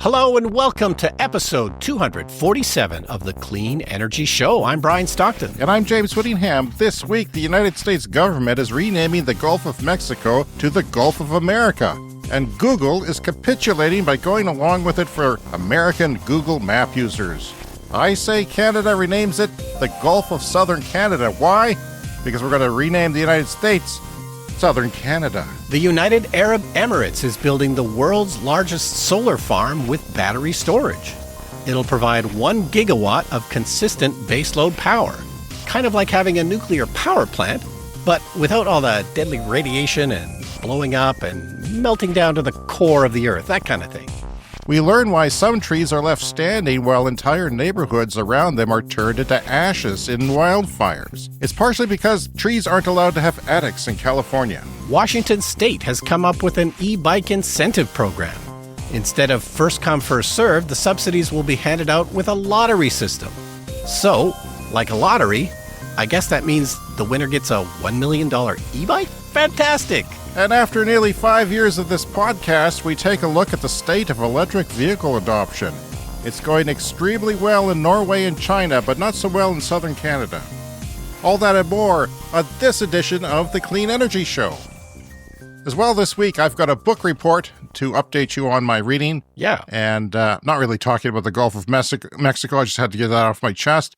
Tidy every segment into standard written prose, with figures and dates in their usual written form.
Hello and welcome to episode 247 of the Clean Energy Show. I'm Brian Stockton. And I'm James Whittingham. This week, the United States government is renaming the Gulf of Mexico to the Gulf of America. And Google is capitulating by going along with it for American Google Map users. I say Canada renames it the Gulf of Southern Canada. Why? Because we're going to rename the United States Southern Canada. The United Arab Emirates is building the world's largest solar farm with battery storage. It'll provide 1 gigawatt of consistent baseload power, kind of like having a nuclear power plant, but without all the deadly radiation and blowing up and melting down to the core of the earth, that kind of thing. We learn why some trees are left standing while entire neighborhoods around them are turned into ashes in wildfires. It's partially because trees aren't allowed to have attics in California. Washington State has come up with an e-bike incentive program. Instead of first come, first served, the subsidies will be handed out with a lottery system. So, like a lottery, I guess that means the winner gets a $1 million e-bike? Fantastic! And after nearly 5 years of this podcast, we take a look at the state of electric vehicle adoption. It's going extremely well in Norway and China, but not so well in southern Canada. All that and more on this edition of the Clean Energy Show. As well, this week, I've got a book report to update you on my reading. Yeah. And not really talking about the Gulf of Mexico. I just had to get that off my chest.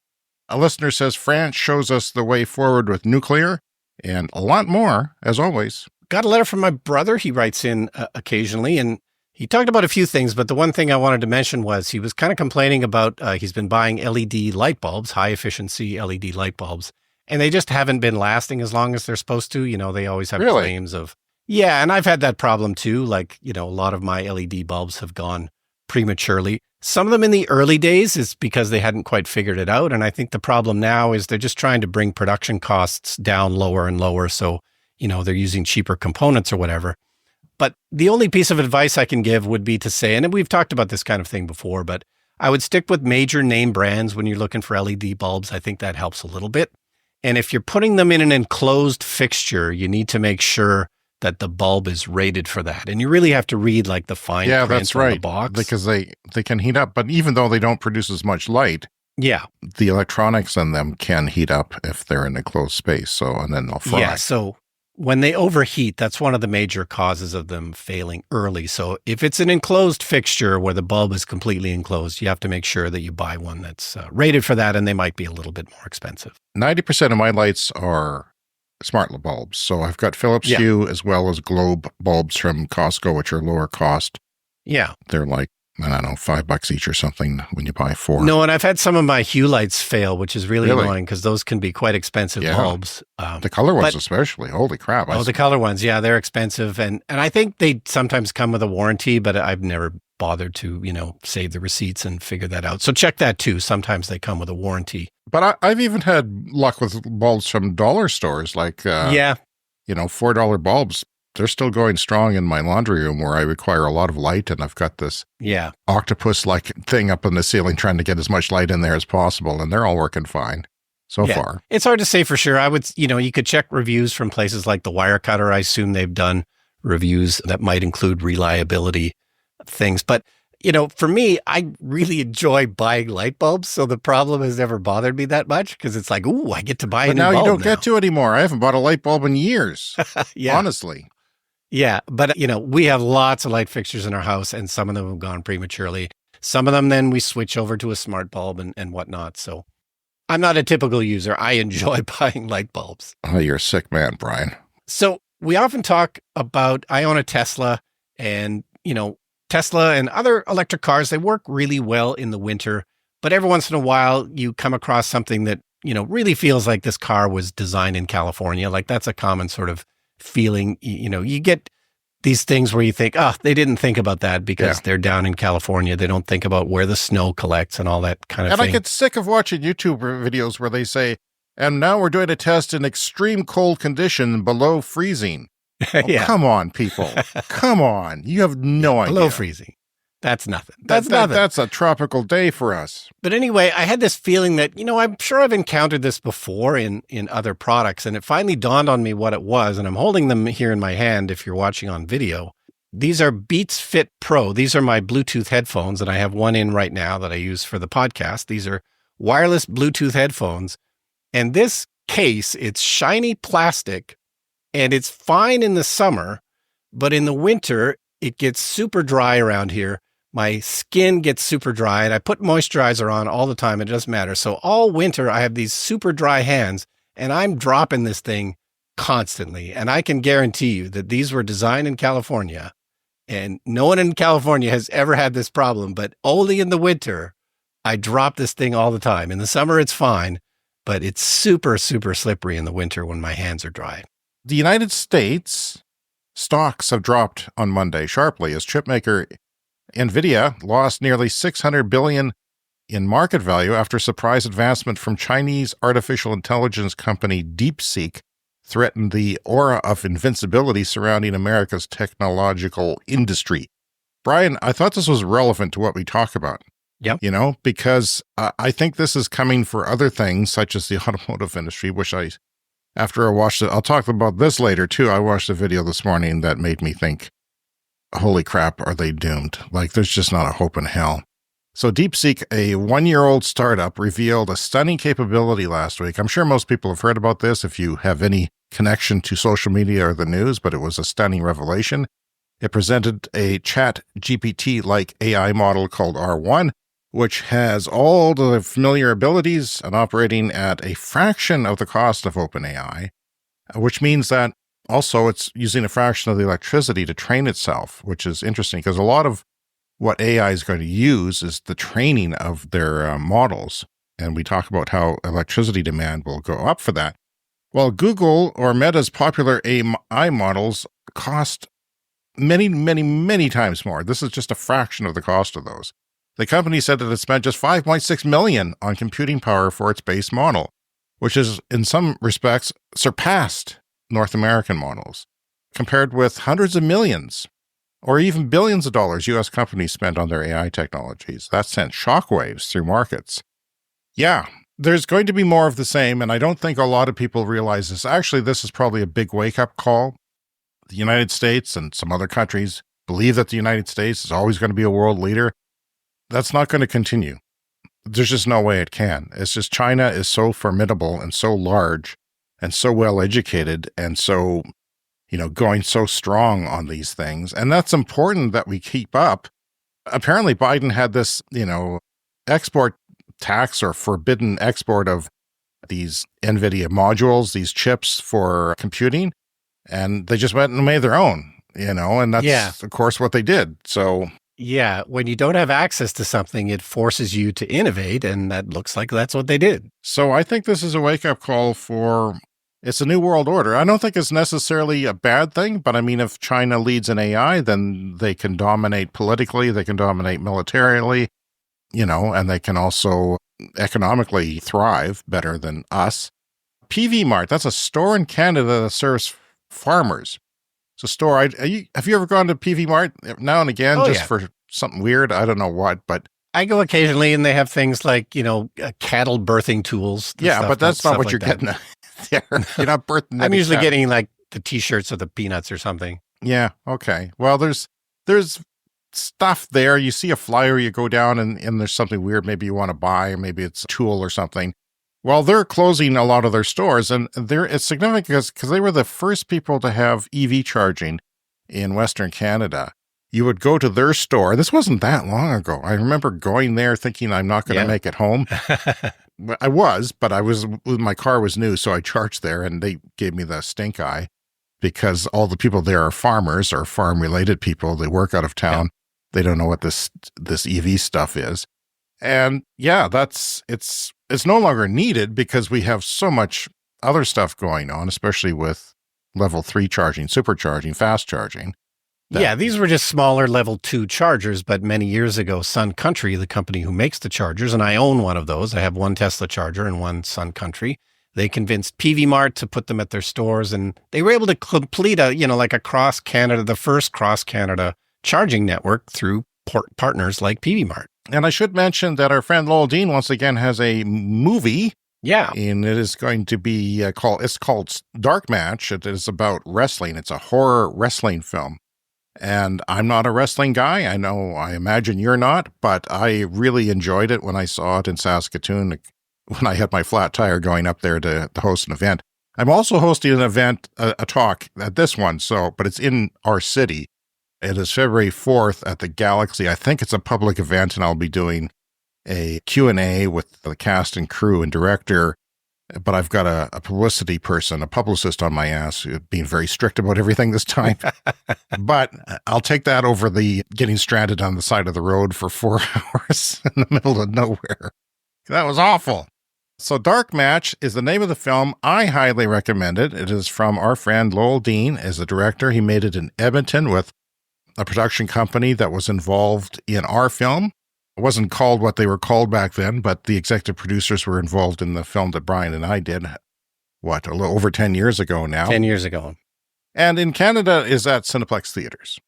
A listener says France shows us the way forward with nuclear, and a lot more, as always. Got a letter from my brother. He writes in occasionally, and he talked about a few things, but the one thing I wanted to mention was he was kind of complaining about he's been buying LED light bulbs, high-efficiency LED light bulbs, and they just haven't been lasting as long as they're supposed to. You know, they always have claims of, yeah, and I've had that problem too. Like, you know, a lot of my LED bulbs have gone prematurely. Some of them in the early days is because they hadn't quite figured it out, and I think the problem now is they're just trying to bring production costs down lower and lower, so you know, they're using cheaper components or whatever. But the only piece of advice I can give would be to say, and we've talked about this kind of thing before, but I would stick with major name brands when you're looking for LED bulbs. I think that helps a little bit. And if you're putting them in an enclosed fixture, you need to make sure that the bulb is rated for that. And you really have to read like the fine print on the box. Because they can heat up, but even though they don't produce as much light, yeah, the electronics in them can heat up if they're in a closed space. So, and then they'll fry. Yeah, so when they overheat, that's one of the major causes of them failing early. So if it's an enclosed fixture where the bulb is completely enclosed, you have to make sure that you buy one that's rated for that, and they might be a little bit more expensive. 90% of my lights are smart bulbs. So I've got Philips Hue as well as Globe bulbs from Costco, which are lower cost. Yeah. They're like, I don't know, $5 each or something when you buy 4. No, and I've had some of my Hue lights fail, which is really annoying because those can be quite expensive bulbs. The color ones especially. Holy crap. The color ones. Yeah, they're expensive. And I think they sometimes come with a warranty, but I've never bothered to, you know, save the receipts and figure that out. So check that too. Sometimes they come with a warranty. But I've even had luck with bulbs from dollar stores, like, you know, $4 bulbs. They're still going strong in my laundry room where I require a lot of light, and I've got this octopus-like thing up in the ceiling trying to get as much light in there as possible, and they're all working fine so far. It's hard to say for sure. I would, you know, you could check reviews from places like the Wirecutter. I assume they've done reviews that might include reliability things. But, you know, for me, I really enjoy buying light bulbs, so the problem has never bothered me that much because it's like, ooh, I get to buy a new bulb now. But now you don't get to anymore. I haven't bought a light bulb in years, honestly. Yeah, but, you know, we have lots of light fixtures in our house, and some of them have gone prematurely. Some of them, then we switch over to a smart bulb and whatnot. So I'm not a typical user. I enjoy buying light bulbs. Oh, you're a sick man, Brian. So we often talk about, I own a Tesla, and, you know, Tesla and other electric cars, they work really well in the winter. But every once in a while, you come across something that, you know, really feels like this car was designed in California. Like that's a common sort of feeling. You know, you get these things where you think, oh, they didn't think about that because they're down in California. They don't think about where the snow collects and all that kind of thing. And I get sick of watching YouTube videos where they say, and now we're doing a test in extreme cold condition below freezing. Come on, people. Come on. You have no idea. Below freezing. That's nothing. That's nothing. That's a tropical day for us. But anyway, I had this feeling that, you know, I'm sure I've encountered this before in other products, and it finally dawned on me what it was, and I'm holding them here in my hand if you're watching on video. These are Beats Fit Pro. These are my Bluetooth headphones, and I have one in right now that I use for the podcast. These are wireless Bluetooth headphones. And this case, it's shiny plastic, and it's fine in the summer, but in the winter, it gets super dry around here. My skin gets super dry, and I put moisturizer on all the time. It doesn't matter. So all winter, I have these super dry hands, and I'm dropping this thing constantly. And I can guarantee you that these were designed in California. And no one in California has ever had this problem, but only in the winter, I drop this thing all the time. In the summer, it's fine, but it's super, super slippery in the winter when my hands are dry. The United States stocks have dropped on Monday sharply as chipmaker NVIDIA lost nearly $600 billion in market value after surprise advancement from Chinese artificial intelligence company DeepSeek threatened the aura of invincibility surrounding America's technological industry. Brian, I thought this was relevant to what we talk about. Yep. Because I think this is coming for other things, such as the automotive industry, which after I watched it, I'll talk about this later too. I watched a video this morning that made me think, holy crap, are they doomed? Like, there's just not a hope in hell. So DeepSeek, a one-year-old startup, revealed a stunning capability last week. I'm sure most people have heard about this if you have any connection to social media or the news, but it was a stunning revelation. It presented a chat GPT-like AI model called R1, which has all the familiar abilities and operating at a fraction of the cost of OpenAI, which means that also it's using a fraction of the electricity to train itself, which is interesting because a lot of what AI is going to use is the training of their models. And we talk about how electricity demand will go up for that. Well, Google or Meta's popular AI models cost many, many, many times more. This is just a fraction of the cost of those. The company said that it spent just $5.6 million on computing power for its base model, which is in some respects surpassed North American models, compared with hundreds of millions or even billions of dollars U.S. companies spent on their AI technologies. That sent shockwaves through markets. Yeah, there's going to be more of the same, and I don't think a lot of people realize this. Actually, this is probably a big wake-up call. The United States and some other countries believe that the United States is always going to be a world leader. That's not going to continue. There's just no way it can. It's just China is so formidable and so large and so well-educated and so, going so strong on these things. And that's important that we keep up. Apparently, Biden had this, export tax or forbidden export of these NVIDIA modules, these chips for computing, and they just went and made their own, and that's, of course, what they did. So... yeah, when you don't have access to something, it forces you to innovate, and that looks like that's what they did. So I think this is a wake-up call for, it's a new world order. I don't think it's necessarily a bad thing, but I mean, if China leads in AI, then they can dominate politically, they can dominate militarily, and they can also economically thrive better than us. PV Mart, that's a store in Canada that serves farmers. It's a store. Have you ever gone to PV Mart now and again for something weird? I don't know what, but I go occasionally, and they have things like cattle birthing tools. Yeah, but that's not what you're getting there. You're not birthing. I'm usually getting like the T-shirts or the peanuts or something. Yeah. Okay. Well, there's stuff there. You see a flyer, you go down, and there's something weird. Maybe you want to buy, or maybe it's a tool or something. Well, they're closing a lot of their stores, and it's significant because they were the first people to have EV charging in Western Canada. You would go to their store. This wasn't that long ago. I remember going there thinking I'm not going to make it home. I was, but my car was new, so I charged there, and they gave me the stink eye because all the people there are farmers or farm-related people. They work out of town. They don't know what this EV stuff is. And yeah, it's no longer needed because we have so much other stuff going on, especially with level 3 charging, supercharging, fast charging. Yeah, these were just smaller level 2 chargers, but many years ago, Sun Country, the company who makes the chargers, and I own one of those. I have one Tesla charger and one Sun Country. They convinced PV Mart to put them at their stores, and they were able to complete a cross Canada, the first cross Canada charging network through partners like PV Mart. And I should mention that our friend Lowell Dean once again has a movie. Yeah. And it is going to be called Dark Match. It is about wrestling. It's a horror wrestling film. And I'm not a wrestling guy. I imagine you're not, but I really enjoyed it when I saw it in Saskatoon when I had my flat tire going up there to host an event. I'm also hosting an event, a talk at this one, but it's in our city. It is February 4th at the Galaxy. I think it's a public event, and I'll be doing a Q&A with the cast and crew and director. But I've got a publicity person, a publicist on my ass, being very strict about everything this time. But I'll take that over the getting stranded on the side of the road for 4 hours in the middle of nowhere. That was awful. So Dark Match is the name of the film. I highly recommend it. It is from our friend Lowell Dean as the director. He made it in Edmonton with a production company that was involved in our film. It wasn't called what they were called back then, but the executive producers were involved in the film that Brian and I did, a little over 10 years ago now. 10 years ago. And in Canada is at Cineplex Theaters.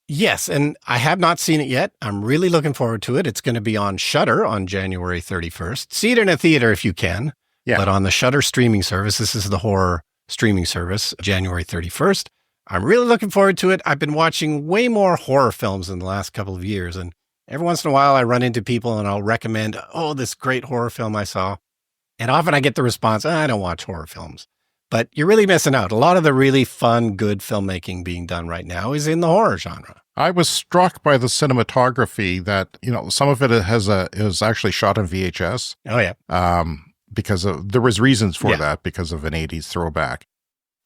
Yes, and I have not seen it yet. I'm really looking forward to it. It's going to be on Shudder on January 31st. See it in a theater if you can. Yeah. But on the Shudder streaming service, this is the horror streaming service, January 31st. I'm really looking forward to it. I've been watching way more horror films in the last couple of years, and every once in a while I run into people and I'll recommend, this great horror film I saw. And often I get the response, I don't watch horror films. But you're really missing out. A lot of the really fun, good filmmaking being done right now is in the horror genre. I was struck by the cinematography that, some of it was actually shot on VHS. Oh, yeah. Because there was reasons for that because of an 80s throwback.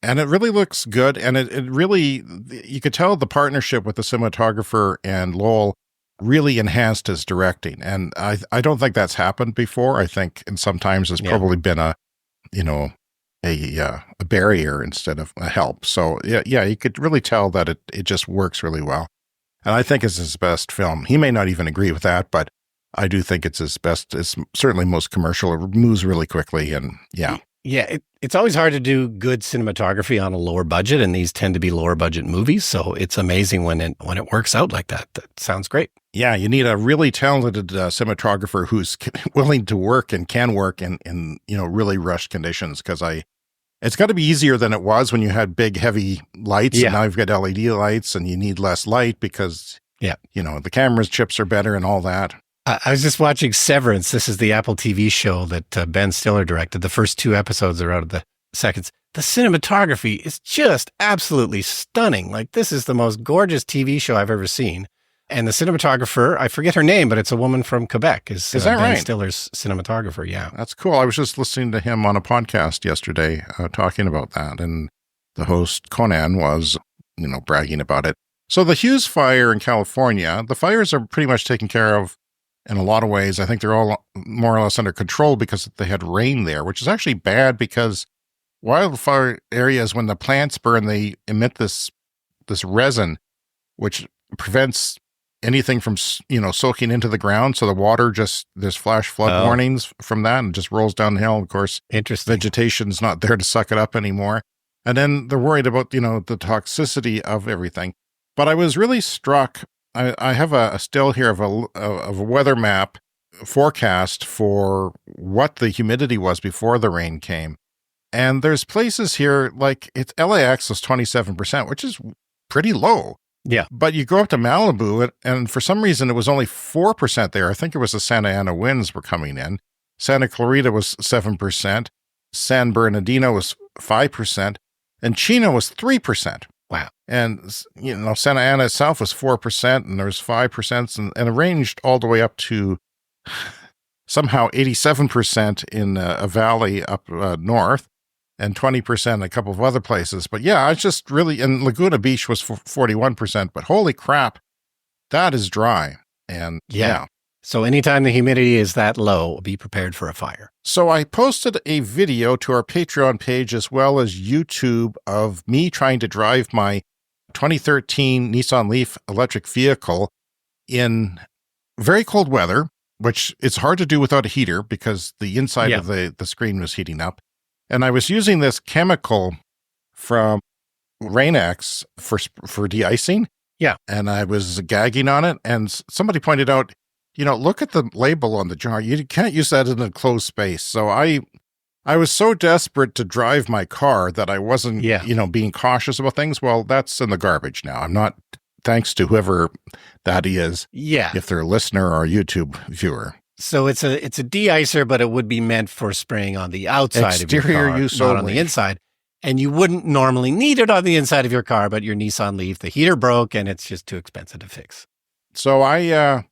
And it really looks good. And it really, you could tell the partnership with the cinematographer and Lowell really enhanced his directing. And I don't think that's happened before. I think, and sometimes it's probably been a barrier instead of a help. So yeah, you could really tell that it just works really well. And I think it's his best film. He may not even agree with that, but I do think it's his best. It's certainly most commercial. It moves really quickly. And yeah. Yeah, it's always hard to do good cinematography on a lower budget, and these tend to be lower budget movies. So it's amazing when it works out like that. That sounds great. Yeah, you need a really talented cinematographer who's willing to work and can work in really rushed conditions. Because it's got to be easier than it was when you had big heavy lights. And now you've got LED lights, and you need less light because the camera's chips are better and all that. I was just watching Severance. This is the Apple TV show that Ben Stiller directed. The first 2 episodes are out of the seconds. The cinematography is just absolutely stunning. Like, this is the most gorgeous TV show I've ever seen. And the cinematographer, I forget her name, but it's a woman from Quebec. Is that Ben right? Stiller's cinematographer, yeah. That's cool. I was just listening to him on a podcast yesterday talking about that. And the host, Conan, was, bragging about it. So the Hughes fire in California, the fires are pretty much taken care of in a lot of ways. I think they're all more or less under control because they had rain there, which is actually bad because wildfire areas, when the plants burn, they emit this resin, which prevents anything from, soaking into the ground. So the water there's flash flood warnings from that and just rolls downhill. Of course, vegetation's not there to suck it up anymore. And then they're worried about, the toxicity of everything. But I was really struck. I have a still here of a weather map forecast for what the humidity was before the rain came. And there's places here, like LAX was 27%, which is pretty low. Yeah. But you go up to Malibu, and for some reason it was only 4% there. I think it was the Santa Ana winds were coming in. Santa Clarita was 7%. San Bernardino was 5%. And Chino was 3%. Wow. And, Santa Ana itself was 4%, and there was 5%, and it ranged all the way up to somehow 87% in a valley up north, and 20% in a couple of other places. But yeah, I just really, and Laguna Beach was 41%, but holy crap, that is dry. And yeah. So anytime the humidity is that low, be prepared for a fire. So I posted a video to our Patreon page as well as YouTube of me trying to drive my 2013 Nissan Leaf electric vehicle in very cold weather, which it's hard to do without a heater because the inside of the screen was heating up. And I was using this chemical from Rain-X for de-icing. Yeah. And I was gagging on it. And somebody pointed out, look at the label on the jar. You can't use that in a closed space. So I was so desperate to drive my car that I wasn't, being cautious about things. Well, that's in the garbage now. I'm not thanks to whoever that is, Yeah. if they're a listener or a YouTube viewer. So it's a de-icer, but it would be meant for spraying on the outside of your Exterior car, use not on only. the inside. And you wouldn't normally need it on the inside of your car, but your Nissan Leaf, the heater broke and it's just too expensive to fix. So I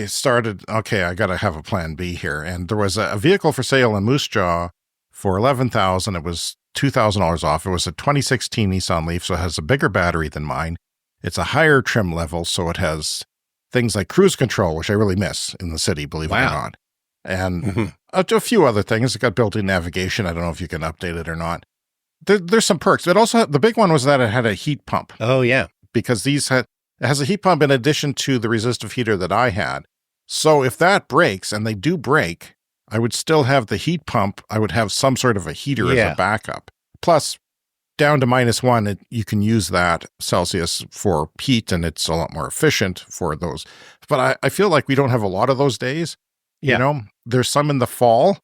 started, okay, I got to have a plan B here. And there was a vehicle for sale in Moose Jaw for $11,000. It was $2,000 off. It was a 2016 Nissan Leaf, so it has a bigger battery than mine. It's a higher trim level, so it has things like cruise control, which I really miss in the city, believe it or not. And a few other things. It got built-in navigation. I don't know if you can update it or not. There's some perks. It also, the big one was that it had a heat pump. Oh, yeah. Because it has a heat pump in addition to the resistive heater that I had. So if that breaks, and they do break, I would still have the heat pump. I would have some sort of a heater as a backup. Plus, down to -1, you can use that Celsius for heat, and it's a lot more efficient for those. But I feel like we don't have a lot of those days. Yeah. You know, there's some in the fall,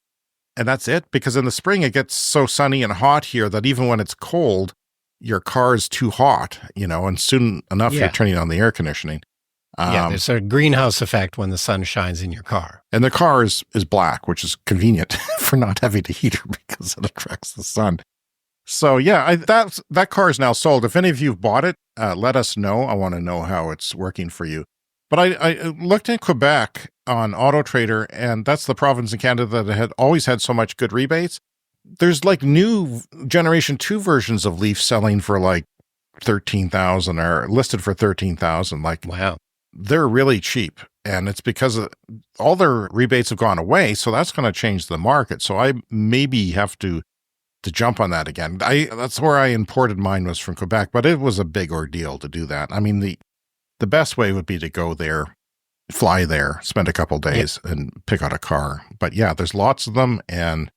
and that's it. Because in the spring, it gets so sunny and hot here that even when it's cold, your car is too hot, you know, and soon enough, you're turning on the air conditioning. There's a greenhouse effect when the sun shines in your car. And the car is black, which is convenient for not having a heater because it attracts the sun. So yeah, that car is now sold. If any of you have bought it, let us know. I want to know how it's working for you. But I looked in Quebec on Auto Trader, and that's the province in Canada that had always had so much good rebates. There's like new Generation 2 versions of Leaf selling for like $13,000 or listed for $13,000. Like, wow, they're really cheap. And it's because all their rebates have gone away. So that's going to change the market. So I maybe have to jump on that again. That's where I imported mine, was from Quebec, but it was a big ordeal to do that. I mean, the best way would be to go there, fly there, spend a couple days and pick out a car. But yeah, there's lots of them. And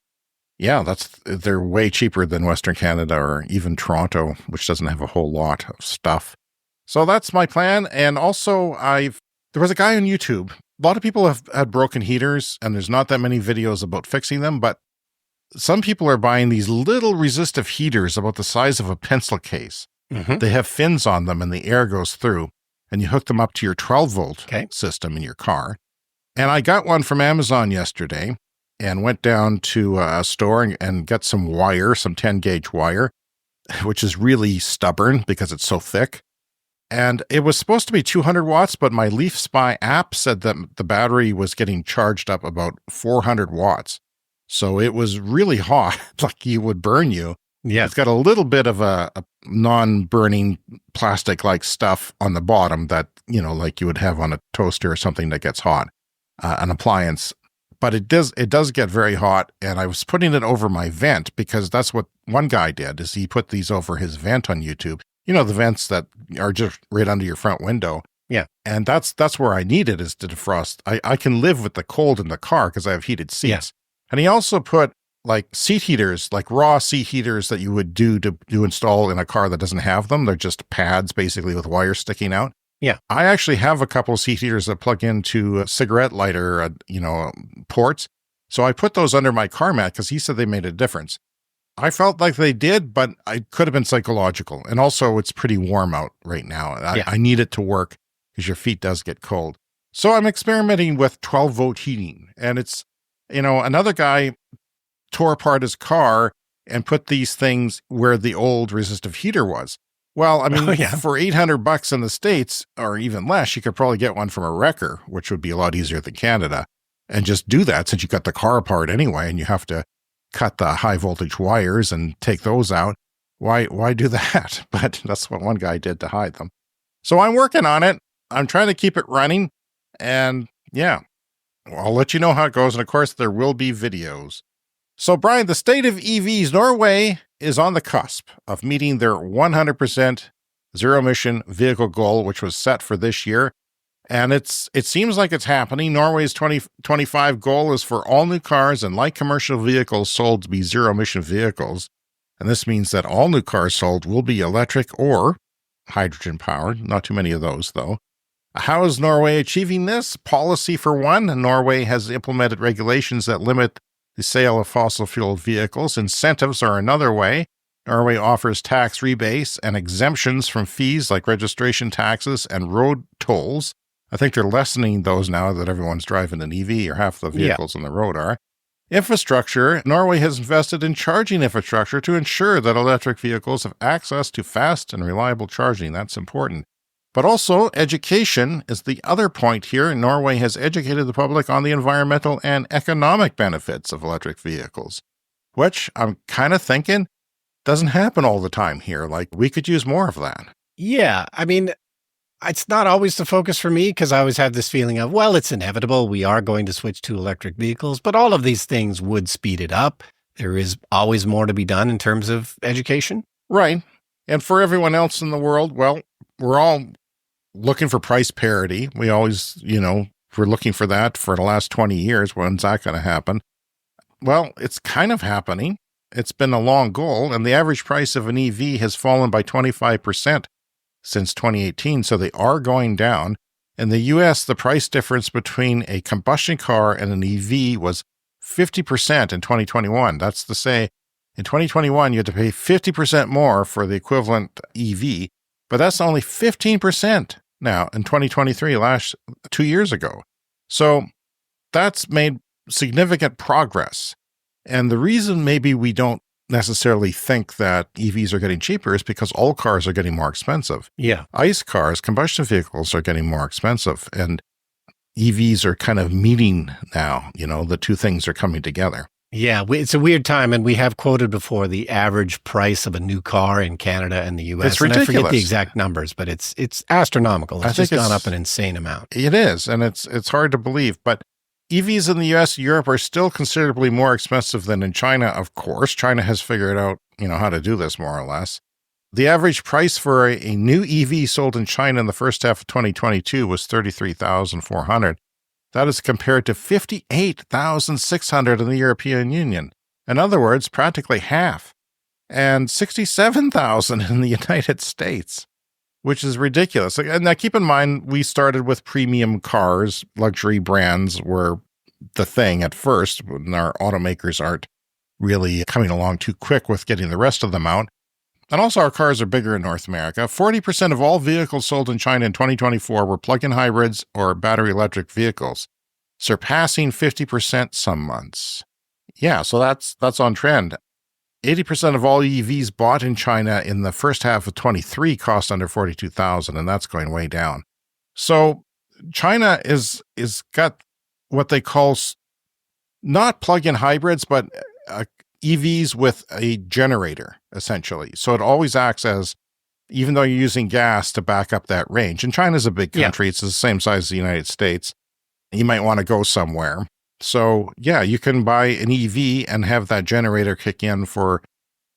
yeah, they're way cheaper than Western Canada or even Toronto, which doesn't have a whole lot of stuff. So that's my plan. And also there was a guy on YouTube. A lot of people have had broken heaters, and there's not that many videos about fixing them, but some people are buying these little resistive heaters about the size of a pencil case. They have fins on them and the air goes through, and you hook them up to your 12-volt system in your car. And I got one from Amazon yesterday and went down to a store and got some wire, some 10-gauge wire, which is really stubborn because it's so thick. And it was supposed to be 200 watts, but my Leaf Spy app said that the battery was getting charged up about 400 watts. So it was really hot, like it would burn you. Yeah. It's got a little bit of a non-burning plastic-like stuff on the bottom that, you know, like you would have on a toaster or something that gets hot, an appliance. But it does get very hot, and I was putting it over my vent because that's what one guy did, is he put these over his vent on YouTube. You know, the vents that are just right under your front window. Yeah. And that's where I need it, is to defrost. I can live with the cold in the car because I have heated seats. Yeah. And he also put like seat heaters, like raw seat heaters that you would do to install in a car that doesn't have them. They're just pads basically with wires sticking out. Yeah. I actually have a couple of seat heaters that plug into a cigarette lighter, ports. So I put those under my car mat because he said they made a difference. I felt like they did, but it could have been psychological. And also it's pretty warm out right now. I need it to work because your feet does get cold. So I'm experimenting with 12-volt heating. And it's, another guy tore apart his car and put these things where the old resistive heater was. Well, I mean, for $800 in the States, or even less, you could probably get one from a wrecker, which would be a lot easier than Canada, and just do that since you got the car apart anyway, and you have to cut the high voltage wires and take those out. Why do that? But that's what one guy did to hide them. So I'm working on it. I'm trying to keep it running. And yeah, I'll let you know how it goes. And of course, there will be videos. So Brian, the state of EVs, Norway is on the cusp of meeting their 100% zero-emission vehicle goal, which was set for this year. And it seems like it's happening. Norway's 2025 goal is for all new cars and light commercial vehicles sold to be zero-emission vehicles. And this means that all new cars sold will be electric or hydrogen-powered. Not too many of those, though. How is Norway achieving this? Policy, for one. Norway has implemented regulations that limit the sale of fossil fuel vehicles. Incentives are another way. Norway offers tax rebates and exemptions from fees like registration taxes and road tolls. I think they're lessening those now that everyone's driving an EV, or half the vehicles on the road are. Infrastructure. Norway has invested in charging infrastructure to ensure that electric vehicles have access to fast and reliable charging. That's important. But also, education is the other point here. Norway has educated the public on the environmental and economic benefits of electric vehicles, which I'm kind of thinking doesn't happen all the time here. Like, we could use more of that. Yeah. I mean, it's not always the focus for me because I always have this feeling of, well, it's inevitable. We are going to switch to electric vehicles, but all of these things would speed it up. There is always more to be done in terms of education. Right. And for everyone else in the world, well, we're all looking for price parity. We always, we're looking for that for the last 20 years. When's that going to happen? Well, it's kind of happening. It's been a long goal, and the average price of an EV has fallen by 25% since 2018, so they are going down. In the U.S., the price difference between a combustion car and an EV was 50% in 2021. That's to say, in 2021, you had to pay 50% more for the equivalent EV, but that's only 15% now in 2023, 2 years ago. So that's made significant progress. And the reason maybe we don't necessarily think that EVs are getting cheaper is because all cars are getting more expensive. Yeah. ICE cars, combustion vehicles, are getting more expensive, and EVs are kind of meeting now. The two things are coming together. Yeah, it's a weird time, and we have quoted before the average price of a new car in Canada and the U.S. It's ridiculous. And I forget the exact numbers, but it's astronomical. It's just gone up an insane amount. It is, and it's hard to believe, but EVs in the US, Europe are still considerably more expensive than in China, of course. China has figured out, how to do this more or less. The average price for a new EV sold in China in the first half of 2022 was $33,400. That is compared to $58,600 in the European Union. In other words, practically half. And $67,000 in the United States, which is ridiculous. And now keep in mind, we started with premium cars. Luxury brands were the thing at first, when our automakers aren't really coming along too quick with getting the rest of them out. And also, our cars are bigger in North America. 40% of all vehicles sold in China in 2024 were plug-in hybrids or battery electric vehicles, surpassing 50% some months. Yeah, so that's on trend. 80% of all EVs bought in China in the first half of 23 cost under $42,000, and that's going way down. So China is got what they call not plug-in hybrids, but EVs with a generator, essentially. So it always acts as, even though you're using gas to back up that range. And China's a big country. Yeah. It's the same size as the United States. You might want to go somewhere. So, yeah, you can buy an EV and have that generator kick in for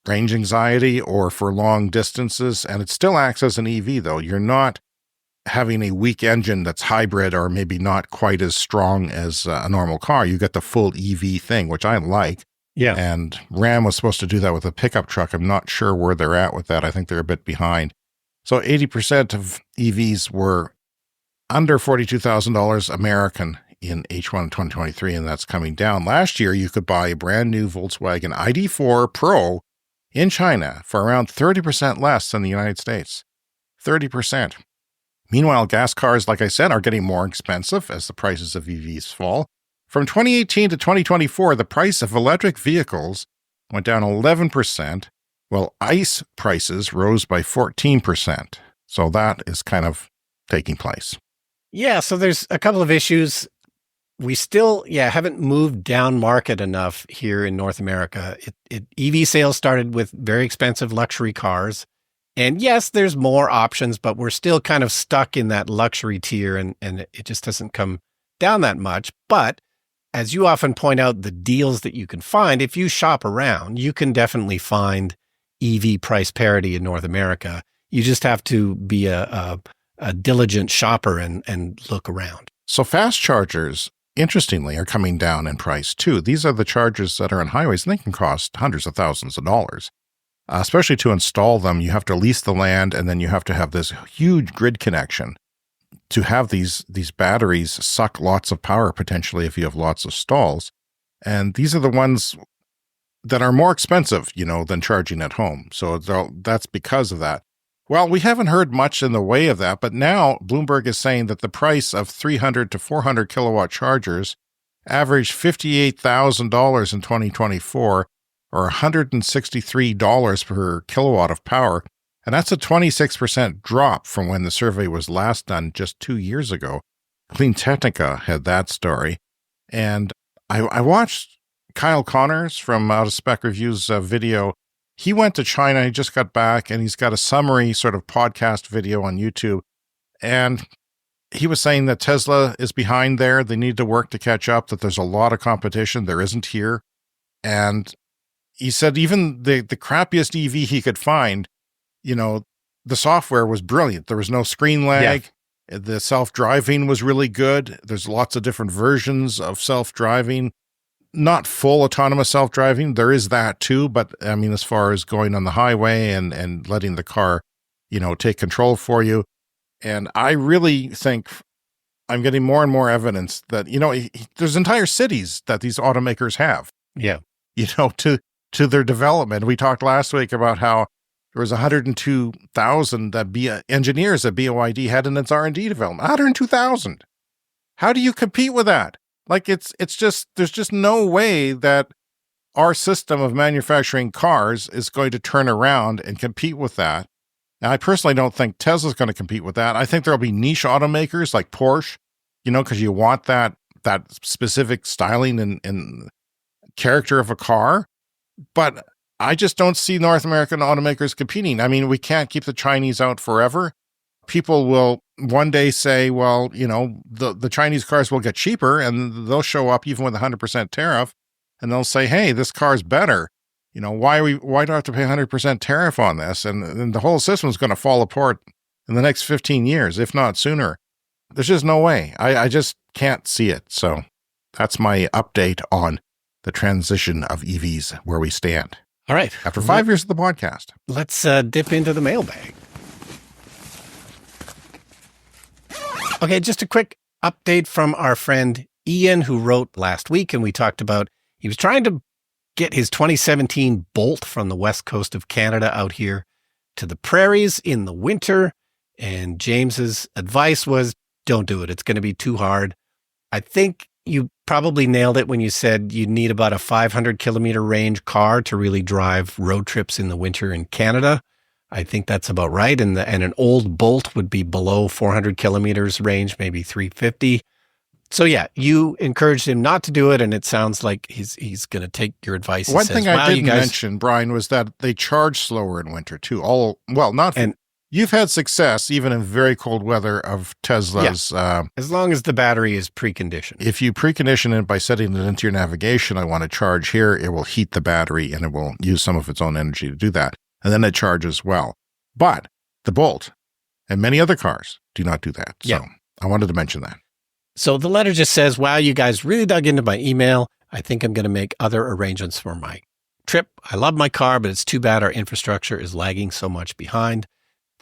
range anxiety or for long distances, and it still acts as an EV, though. You're not having a weak engine that's hybrid or maybe not quite as strong as a normal car. You get the full EV thing, which I like. Yeah. And Ram was supposed to do that with a pickup truck. I'm not sure where they're at with that. I think they're a bit behind. So 80% of EVs were under $42,000 American in H1 2023, and that's coming down. Last year, you could buy a brand new Volkswagen ID4 Pro in China for around 30% less than the United States. 30%. Meanwhile, gas cars, like I said, are getting more expensive as the prices of EVs fall. From 2018 to 2024, the price of electric vehicles went down 11%, while ICE prices rose by 14%. So that is kind of taking place. Yeah, so there's a couple of issues. We still, haven't moved down market enough here in North America. EV sales started with very expensive luxury cars. And yes, there's more options, but we're still kind of stuck in that luxury tier, and it just doesn't come down that much. But as you often point out, the deals that you can find, if you shop around, you can definitely find EV price parity in North America. You just have to be a diligent shopper and look around. So fast chargers, interestingly, are coming down in price too. These are the chargers that are on highways, and they can cost hundreds of thousands of dollars. Especially to install them, you have to lease the land, and then you have to have this huge grid connection to have these batteries suck lots of power potentially if you have lots of stalls. And these are the ones that are more expensive, than charging at home. So that's because of that. Well, we haven't heard much in the way of that, but now Bloomberg is saying that the price of 300 to 400 kilowatt chargers averaged $58,000 in 2024, or $163 per kilowatt of power. And that's a 26% drop from when the survey was last done just 2 years ago. Clean Technica had that story. And I watched Kyle Connors from Out of Spec Review's video. He went to China. He just got back, and he's got a summary sort of podcast video on YouTube. And he was saying that Tesla is behind there. They need to work to catch up, that there's a lot of competition. There isn't here. And he said even the crappiest EV he could find, the software was brilliant. There was no screen lag. Yeah. The self-driving was really good. There's lots of different versions of self-driving. Not full autonomous self-driving. There is that too. But I mean, as far as going on the highway and letting the car, take control for you. And I really think I'm getting more and more evidence that, there's entire cities that these automakers have. Yeah. To their development. We talked last week about how there was 102,000 that engineers that BYD had in its R&D development. 102,000. How do you compete with that? Like it's just, there's just no way that our system of manufacturing cars is going to turn around and compete with that. Now, I personally don't think Tesla's going to compete with that. I think there'll be niche automakers like Porsche, because you want that specific styling and character of a car. But I just don't see North American automakers competing. I mean, we can't keep the Chinese out forever. People will one day say, well, the Chinese cars will get cheaper, and they'll show up even with 100% tariff, and they'll say, hey, this car's better. Why do I have to pay 100% tariff on this? And the whole system is going to fall apart in the next 15 years, if not sooner. There's just no way. I just can't see it. So that's my update on the transition of EVs, where we stand. All right. After 5 years of the podcast. Let's dip into the mailbag. Okay, just a quick update from our friend Ian, who wrote last week, and we talked about he was trying to get his 2017 Bolt from the west coast of Canada out here to the prairies in the winter. And James's advice was, don't do it. It's going to be too hard. I think you probably nailed it when you said you need about a 500 kilometer range car to really drive road trips in the winter in Canada. I think that's about right. And an old Bolt would be below 400 kilometers range, maybe 350. So yeah, you encouraged him not to do it, and it sounds like he's going to take your advice. One thing I didn't mention, Brian, was that they charge slower in winter too. You've had success even in very cold weather of Teslas. Yeah, as long as the battery is preconditioned. If you precondition it by setting it into your navigation, I want to charge here, it will heat the battery and it will use some of its own energy to do that. And then it charges well. But the Bolt and many other cars do not do that. So I wanted to mention that. So the letter just says, wow, you guys really dug into my email. I think I'm going to make other arrangements for my trip. I love my car, but it's too bad our infrastructure is lagging so much behind.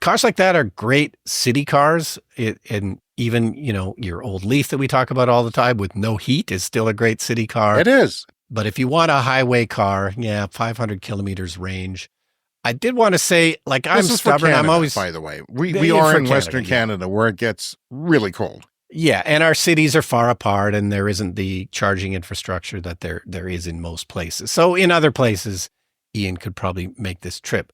Cars like that are great city cars. And even, your old Leaf that we talk about all the time with no heat is still a great city car. It is. But if you want a highway car, 500 kilometers range. I did want to say, I'm stubborn. Canada, I'm always, by the way, we are in Western Canada where it gets really cold. Yeah, and our cities are far apart, and there isn't the charging infrastructure that there is in most places. So in other places, Ian could probably make this trip.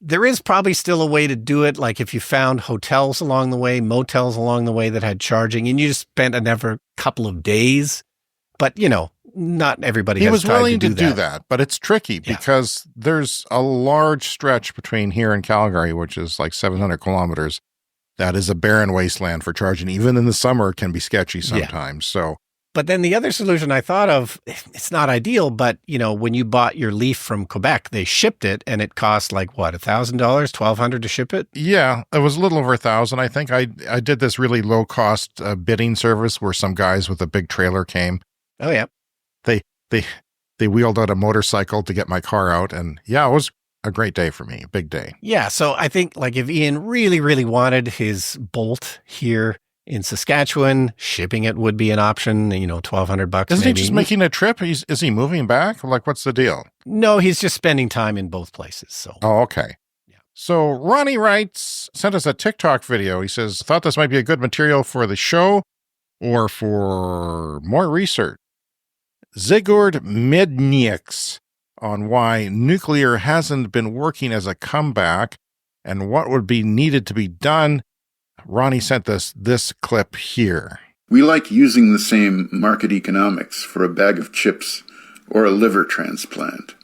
There is probably still a way to do it, like if you found hotels along the way, motels along the way that had charging, and you just spent another couple of days. But, not everybody has time to do that. He was willing to do that, but it's tricky because there's a large stretch between here and Calgary, which is like 700 kilometers. That is a barren wasteland for charging. Even in the summer, it can be sketchy sometimes. So, but then the other solution I thought of, it's not ideal, but when you bought your Leaf from Quebec, they shipped it and it cost $1,000, $1,200 to ship it. Yeah, it was a little over 1,000. I think I did this really low cost bidding service where some guys with a big trailer came. Oh yeah, they wheeled out a motorcycle to get my car out, and it was a great day for me, a big day. Yeah, so I think if Ian really, really wanted his Bolt here in Saskatchewan, shipping it would be an option. $1,200. Isn't he just making a trip? Is he moving back? What's the deal? No, he's just spending time in both places. So, Oh, okay. Yeah. So Ronnie writes, sent us a TikTok video. He says, thought this might be a good material for the show or for more research. Zygord Mednieks on why nuclear hasn't been working as a comeback and what would be needed to be done. Ronnie sent us this clip here. We like using the same market economics for a bag of chips or a liver transplant.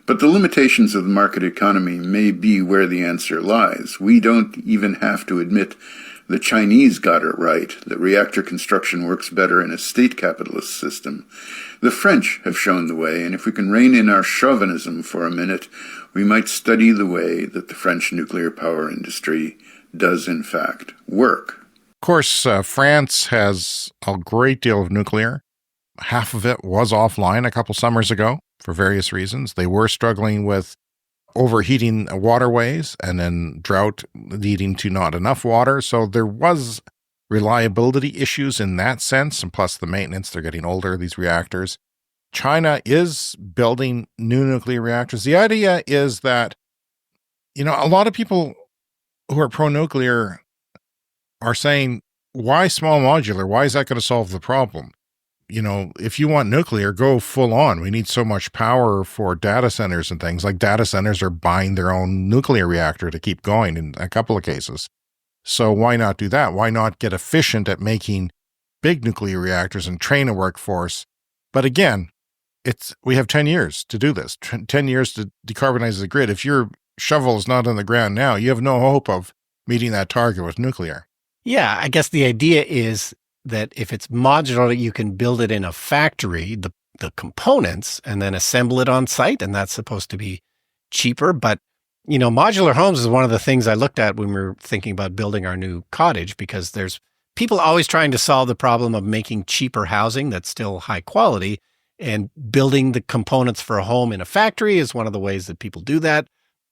But the limitations of the market economy may be where the answer lies. We don't even have to admit the Chinese got it right, that reactor construction works better in a state capitalist system. The French have shown the way, and if we can rein in our chauvinism for a minute, we might study the way that the French nuclear power industry does in fact work. Of course, France has a great deal of nuclear. Half of it was offline a couple summers ago for various reasons. They were struggling with overheating waterways and then drought leading to not enough water. So there was reliability issues in that sense. And plus the maintenance, they're getting older, these reactors. China is building new nuclear reactors. The idea is that, a lot of people who are pro-nuclear are saying, why small modular? Why is that going to solve the problem? If you want nuclear, go full on. We need so much power for data centers and things. Like data centers are buying their own nuclear reactor to keep going in a couple of cases. So why not do that? Why not get efficient at making big nuclear reactors and train a workforce? But again, we have 10 years to do this, 10 years to decarbonize the grid. If your shovel is not on the ground now, you have no hope of meeting that target with nuclear. Yeah, I guess the idea is that if it's modular, you can build it in a factory, the components, and then assemble it on site, and that's supposed to be cheaper. But, modular homes is one of the things I looked at when we were thinking about building our new cottage, because there's people always trying to solve the problem of making cheaper housing that's still high quality, and building the components for a home in a factory is one of the ways that people do that.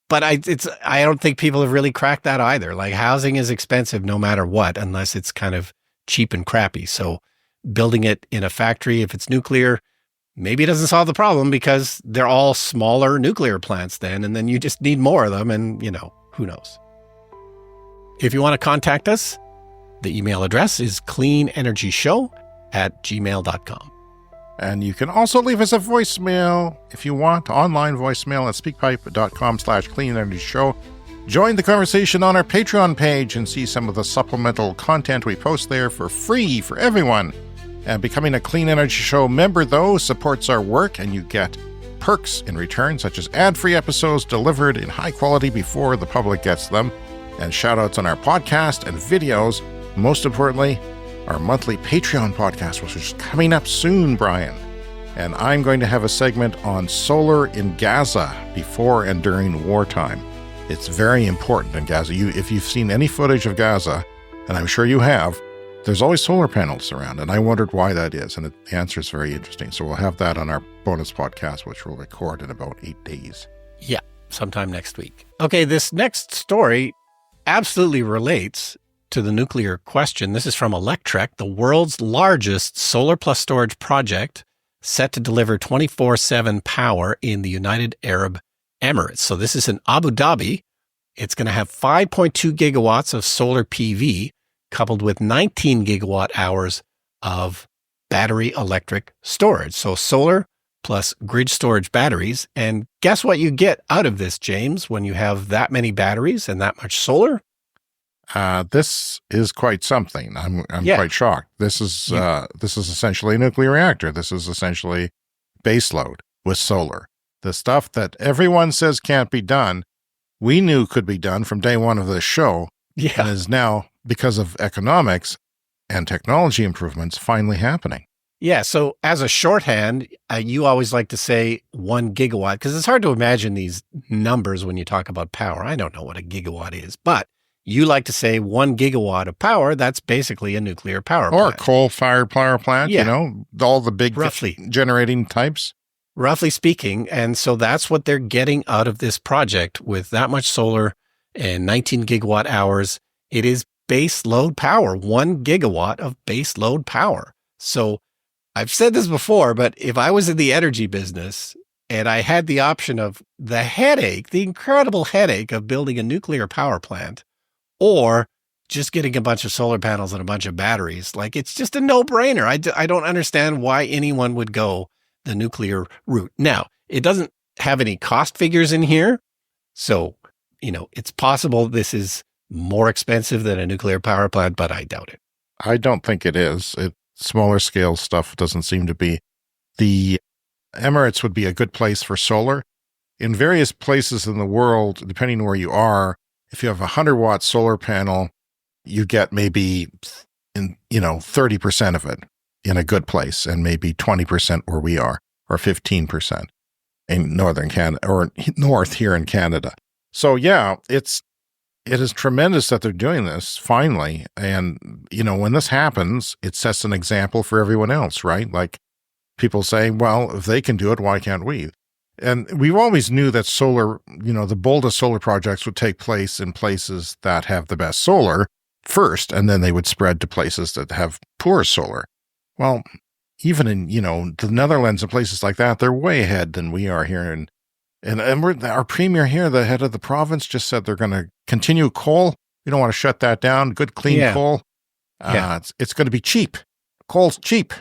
But I don't think people have really cracked that either. Like housing is expensive no matter what, unless it's kind of cheap and crappy. So building it in a factory, if it's nuclear, maybe it doesn't solve the problem because they're all smaller nuclear plants then, and then you just need more of them, and who knows. If you want to contact us, the email address is cleanenergyshow@gmail.com. And you can also leave us a voicemail if you want, online voicemail at speakpipe.com/cleanenergyshow. Join the conversation on our Patreon page and see some of the supplemental content we post there for free for everyone. And becoming a Clean Energy Show member, though, supports our work, and you get perks in return, such as ad-free episodes delivered in high quality before the public gets them, and shout-outs on our podcast and videos. Most importantly, our monthly Patreon podcast, which is coming up soon, Brian. And I'm going to have a segment on solar in Gaza before and during wartime. It's very important in Gaza. If you've seen any footage of Gaza, and I'm sure you have, there's always solar panels around, and I wondered why that is, and the answer is very interesting. So we'll have that on our bonus podcast, which we'll record in about 8 days. Yeah, sometime next week. Okay, this next story absolutely relates to the nuclear question. This is from Electrek, the world's largest solar plus storage project, set to deliver 24/7 power in the United Arab Emirates. So this is in Abu Dhabi. It's going to have 5.2 gigawatts of solar PV coupled with 19 gigawatt hours of battery electric storage. So solar plus grid storage batteries. And guess what you get out of this, James, when you have that many batteries and that much solar? This is quite something. I'm quite shocked. This is essentially a nuclear reactor. This is essentially baseload with solar. The stuff that everyone says can't be done, we knew could be done from day one of this show, and is now, because of economics and technology improvements, finally happening. Yeah, so as a shorthand, you always like to say 1 gigawatt, because it's hard to imagine these numbers when you talk about power. I don't know what a gigawatt is, but you like to say 1 gigawatt of power, that's basically a nuclear power plant. Or a coal-fired power plant, all the big generating types. Roughly speaking. And so that's what they're getting out of this project with that much solar and 19 gigawatt hours. It is base load power, 1 gigawatt of base load power. So I've said this before, but if I was in the energy business, and I had the option of the incredible headache of building a nuclear power plant or just getting a bunch of solar panels and a bunch of batteries. Like, it's just a no-brainer. I don't understand why anyone would go the nuclear route. Now, it doesn't have any cost figures in here. So, it's possible this is more expensive than a nuclear power plant, but I doubt it. I don't think it is. Smaller scale stuff doesn't seem to be. The Emirates would be a good place for solar. In various places in the world, depending where you are, if you have a 100-watt solar panel, you get maybe 30% of it in a good place, and maybe 20% where we are, or 15% in northern Canada or north here in Canada. So yeah, it is tremendous that they're doing this finally. And when this happens, it sets an example for everyone else, right? Like people say, well, if they can do it, why can't we? And we always knew that solar, the boldest solar projects would take place in places that have the best solar first, and then they would spread to places that have poor solar. Well, even in, the Netherlands and places like that, they're way ahead than we are here. And our premier here, the head of the province, just said they're going to continue coal. We don't want to shut that down. Good, clean coal. It's going to be cheap. Coal's cheap.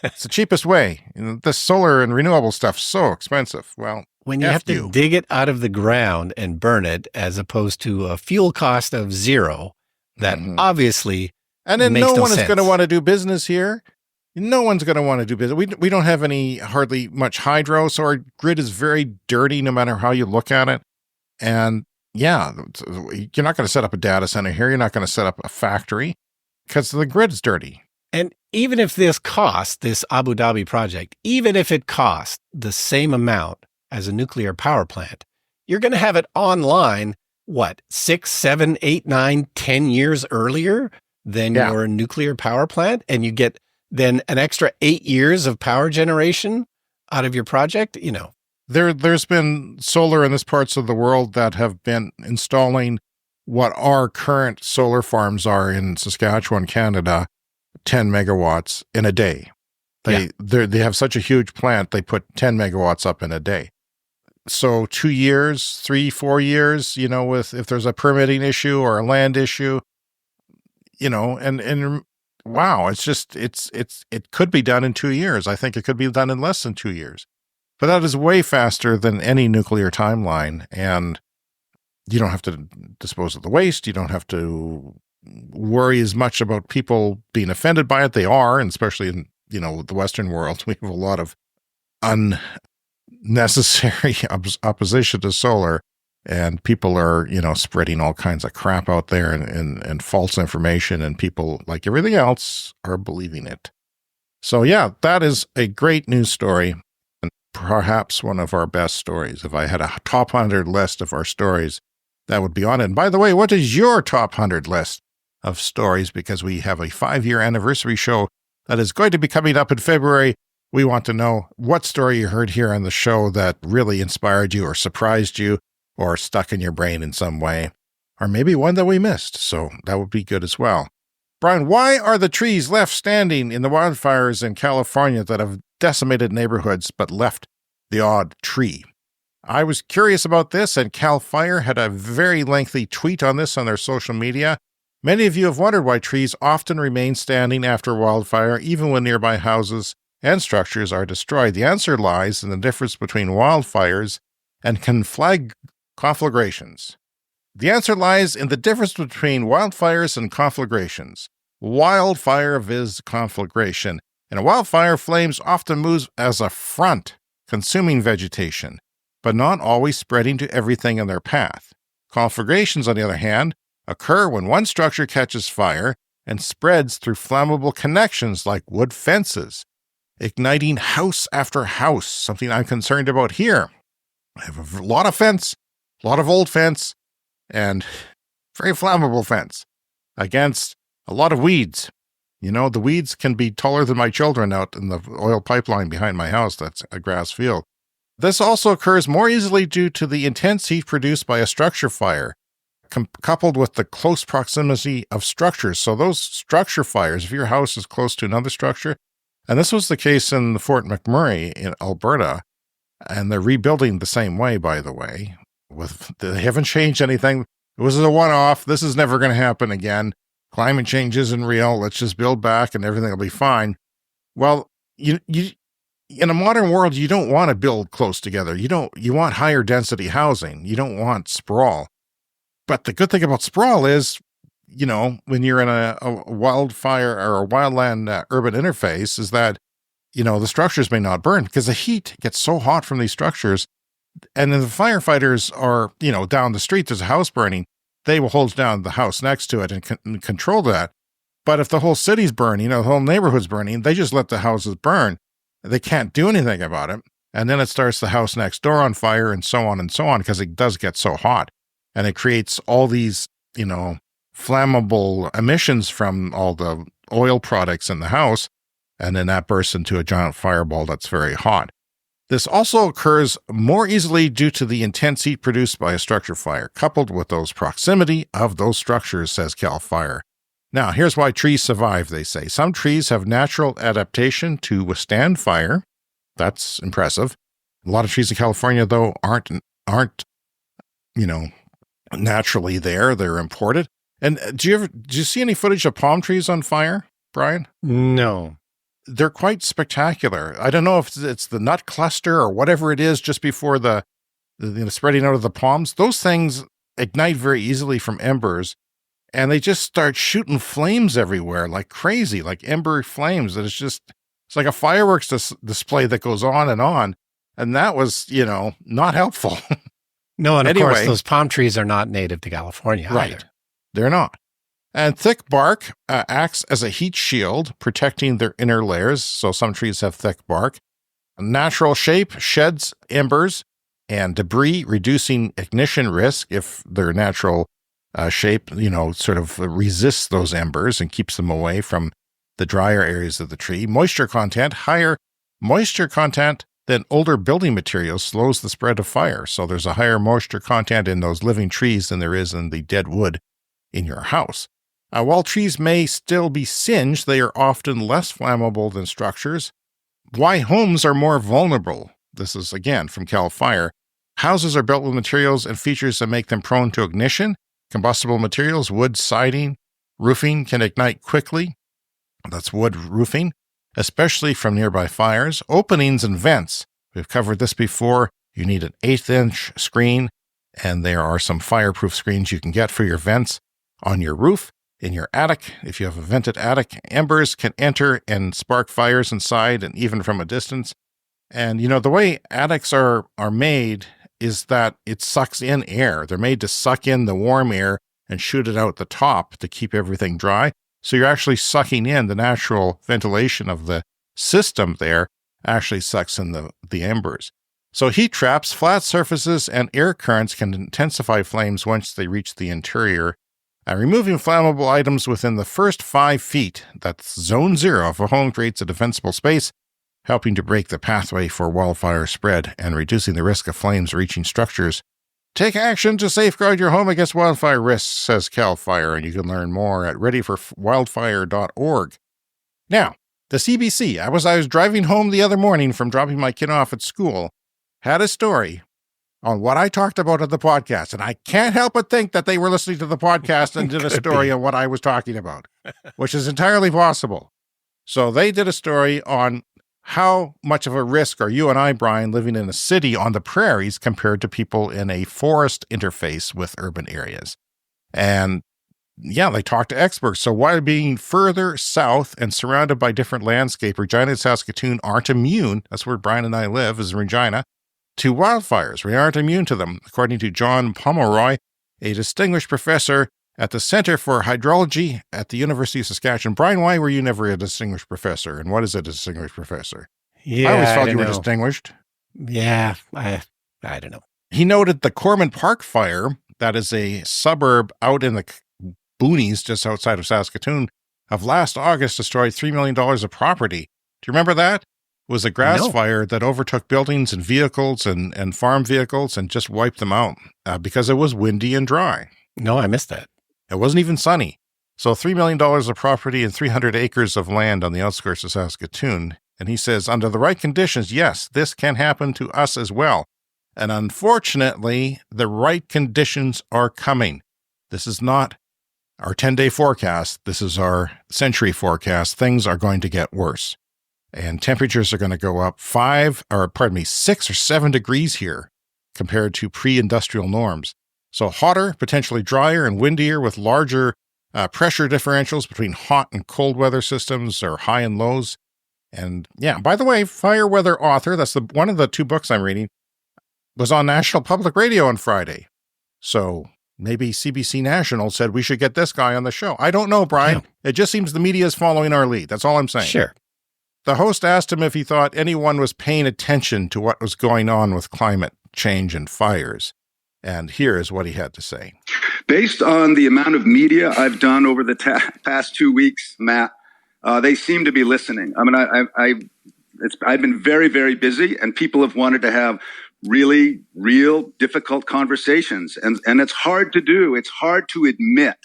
It's the cheapest way. The solar and renewable stuff's so expensive. Well, when you have to dig it out of the ground and burn it, as opposed to a fuel cost of zero, that obviously and then makes no one sense. is going to want to do business here. No one's going to want to do business. We don't have hardly much hydro, so our grid is very dirty no matter how you look at it. And yeah, you're not going to set up a data center here. You're not going to set up a factory because the grid's dirty. And even if this Abu Dhabi project, even if it costs the same amount as a nuclear power plant, you're going to have it online, 6, 7, 8, 9, 10 years earlier than your nuclear power plant, and you get then an extra 8 years of power generation out of your project. There's been solar in this parts of the world that have been installing what our current solar farms are in Saskatchewan, Canada, 10 megawatts in a day. They have such a huge plant, they put 10 megawatts up in a day. So 2 years, 3, 4 years, if there's a permitting issue or a land issue, and wow, it could be done in 2 years. I think it could be done in less than 2 years. But that is way faster than any nuclear timeline. And you don't have to dispose of the waste. You don't have to worry as much about people being offended by it. They are, and especially in, the Western world, we have a lot of unnecessary opposition to solar. And people are, spreading all kinds of crap out there and false information, and people, like everything else, are believing it. So yeah, that is a great news story, and perhaps one of our best stories. If I had a top 100 list of our stories, that would be on it. And by the way, what is your top 100 list of stories? Because we have a 5-year anniversary show that is going to be coming up in February. We want to know what story you heard here on the show that really inspired you or surprised you, or stuck in your brain in some way, or maybe one that we missed. So that would be good as well. Brian, why are the trees left standing in the wildfires in California that have decimated neighborhoods but left the odd tree? I was curious about this, and Cal Fire had a very lengthy tweet on this on their social media. Many of you have wondered why trees often remain standing after wildfire, even when nearby houses and structures are destroyed. The answer lies in the difference between wildfires and conflagrations. The answer lies in the difference between wildfires and conflagrations. Wildfire viz. Conflagration. In a wildfire, flames often move as a front, consuming vegetation, but not always spreading to everything in their path. Conflagrations, on the other hand, occur when one structure catches fire and spreads through flammable connections like wood fences, igniting house after house, something I'm concerned about here. I have a lot of fence, a lot of old fence, and very flammable fence against a lot of weeds. The weeds can be taller than my children out in the oil pipeline behind my house. That's a grass field. This also occurs more easily due to the intense heat produced by a structure fire, coupled with the close proximity of structures. So those structure fires, if your house is close to another structure, and this was the case in the Fort McMurray in Alberta, And they're rebuilding the same way, by the way. They haven't changed anything. It was a one-off. This is never going to happen again. Climate change isn't real. Let's just build back and everything will be fine. Well, you in a modern world, you don't want to build close together. You want higher density housing. You don't want sprawl. But the good thing about sprawl is, when you're in a wildfire or a wildland urban interface, is that, the structures may not burn because the heat gets so hot from these structures. And then the firefighters are, down the street, there's a house burning. They will hold down the house next to it and control that. But if the whole city's burning, the whole neighborhood's burning, they just let the houses burn. They can't do anything about it. And then it starts the house next door on fire and so on because it does get so hot. And it creates all these, flammable emissions from all the oil products in the house. And then that bursts into a giant fireball that's very hot. This also occurs more easily due to the intense heat produced by a structure fire, coupled with those proximity of those structures, says CAL FIRE. Now, here's why trees survive, they say. Some trees have natural adaptation to withstand fire. That's impressive. A lot of trees in California, though, aren't naturally there. They're imported. And do you see any footage of palm trees on fire, Brian? No. They're quite spectacular. I don't know if it's the nut cluster or whatever it is just before the spreading out of the palms. Those things ignite very easily from embers, and they just start shooting flames everywhere like crazy, like ember flames. And it's like a fireworks display that goes on. And that was, not helpful. No, and of Anyway, course, those palm trees are not native to California right. either. They're not. And thick bark acts as a heat shield, protecting their inner layers. So some trees have thick bark. Natural shape sheds embers and debris, reducing ignition risk if their natural shape, sort of resists those embers and keeps them away from the drier areas of the tree. Moisture content, higher moisture content than older building materials slows the spread of fire. So there's a higher moisture content in those living trees than there is in the dead wood in your house. While trees may still be singed, they are often less flammable than structures. Why homes are more vulnerable. This is, again, from CAL FIRE. Houses are built with materials and features that make them prone to ignition. Combustible materials, wood, siding, roofing can ignite quickly. That's wood roofing, especially from nearby fires. Openings and vents. We've covered this before. You need an 1/8-inch screen, and there are some fireproof screens you can get for your vents on your roof. In your attic, if you have a vented attic, embers can enter and spark fires inside and even from a distance. And, the way attics are made is that it sucks in air. They're made to suck in the warm air and shoot it out the top to keep everything dry. So you're actually sucking in the natural ventilation of the system there actually sucks in the embers. So heat traps, flat surfaces, and air currents can intensify flames once they reach the interior. Removing flammable items within the first 5 feet, that's zone 0 of a home, creates a defensible space, helping to break the pathway for wildfire spread and reducing the risk of flames reaching structures. Take action to safeguard your home against wildfire risks, says CAL FIRE, and you can learn more at readyforwildfire.org. Now, the CBC, I was driving home the other morning from dropping my kid off at school, had a story on what I talked about on the podcast. And I can't help but think that they were listening to the podcast and did a story on what I was talking about, which is entirely possible. So they did a story on how much of a risk are you and I, Brian, living in a city on the prairies compared to people in a forest interface with urban areas. And yeah, they talked to experts. So while being further south and surrounded by different landscape, Regina and Saskatoon aren't immune. That's where Brian and I live, is Regina. To wildfires. We aren't immune to them, according to John Pomeroy, a distinguished professor at the Center for Hydrology at the University of Saskatchewan. Brian, why were you never a distinguished professor? And what is a distinguished professor? Yeah, I always thought you were distinguished. Yeah, I don't know. He noted the Corman Park fire, that is a suburb out in the boonies just outside of Saskatoon, of last August destroyed $3 million of property. Do you remember that? Was a grass fire that overtook buildings and vehicles and farm vehicles and just wiped them out because it was windy and dry. No, I missed that. It wasn't even sunny. So $3 million of property and 300 acres of land on the outskirts of Saskatoon. And he says, under the right conditions, yes, this can happen to us as well. And unfortunately, the right conditions are coming. This is not our 10-day forecast. This is our century forecast. Things are going to get worse. And temperatures are going to go up 6 or 7 degrees here compared to pre-industrial norms. So hotter, potentially drier and windier with larger pressure differentials between hot and cold weather systems or high and lows. And yeah, by the way, Fire Weather Author, that's one of the 2 books I'm reading, was on National Public Radio on Friday. So maybe CBC National said we should get this guy on the show. I don't know, Brian. Yeah. It just seems the media is following our lead. That's all I'm saying. Sure. The host asked him if he thought anyone was paying attention to what was going on with climate change and fires. And here is what he had to say. Based on the amount of media I've done over the past 2 weeks, Matt, they seem to be listening. I mean, I've been very, very busy, and people have wanted to have really, real, difficult conversations. And it's hard to do. It's hard to admit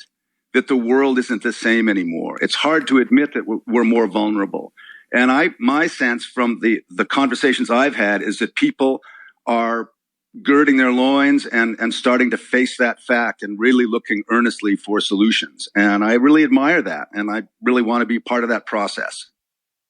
that the world isn't the same anymore. It's hard to admit that we're more vulnerable. And my sense from the conversations I've had is that people are girding their loins and starting to face that fact and really looking earnestly for solutions. And I really admire that. And I really want to be part of that process.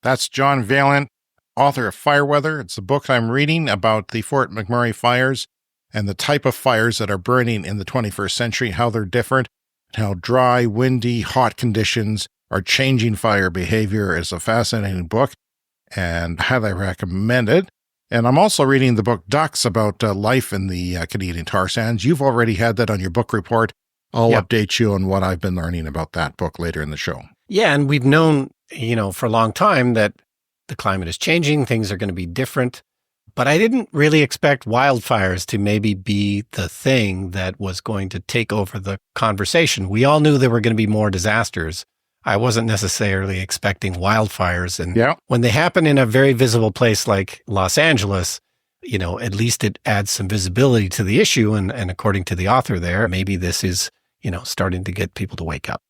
That's John Valent, author of Fire Weather. It's a book I'm reading about the Fort McMurray fires and the type of fires that are burning in the 21st century, how they're different, how dry, windy, hot conditions are changing fire behavior. It's a fascinating book and highly recommend it. And I'm also reading the book Ducks about life in the Canadian tar sands. You've already had that on your book report. I'll update you on what I've been learning about that book later in the show. Yeah, and we've known, for a long time that the climate is changing, things are going to be different. But I didn't really expect wildfires to maybe be the thing that was going to take over the conversation. We all knew there were going to be more disasters. I wasn't necessarily expecting wildfires. And when they happen in a very visible place like Los Angeles, at least it adds some visibility to the issue. And according to the author there, maybe this is, starting to get people to wake up.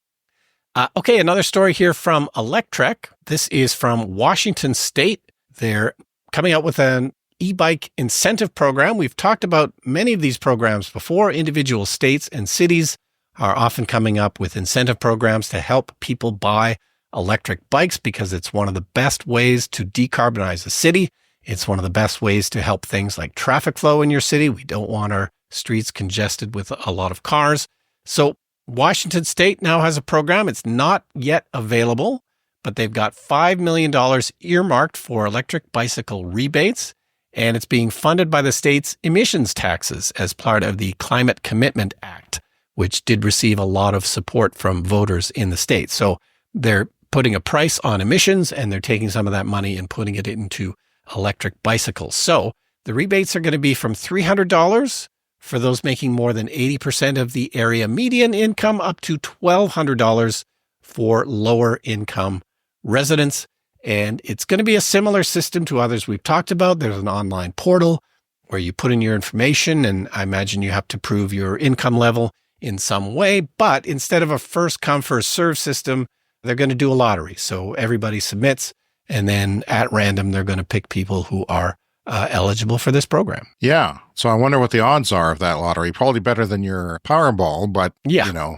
Okay, another story here from Electrek. This is from Washington State. They're coming out with an e-bike incentive program. We've talked about many of these programs before. Individual states and cities are often coming up with incentive programs to help people buy electric bikes because it's one of the best ways to decarbonize a city. It's one of the best ways to help things like traffic flow in your city. We don't want our streets congested with a lot of cars. So Washington State now has a program. It's not yet available, but they've got $5 million earmarked for electric bicycle rebates, and it's being funded by the state's emissions taxes as part of the Climate Commitment Act, which did receive a lot of support from voters in the state. So they're putting a price on emissions, and they're taking some of that money and putting it into electric bicycles. So the rebates are going to be from $300 for those making more than 80% of the area median income up to $1,200 for lower income residents. And it's going to be a similar system to others we've talked about. There's an online portal where you put in your information, and I imagine you have to prove your income level in some way. But instead of a first come, first serve system, they're going to do a lottery. So everybody submits, and then at random, they're going to pick people who are eligible for this program. Yeah. So I wonder what the odds are of that lottery. Probably better than your Powerball, but,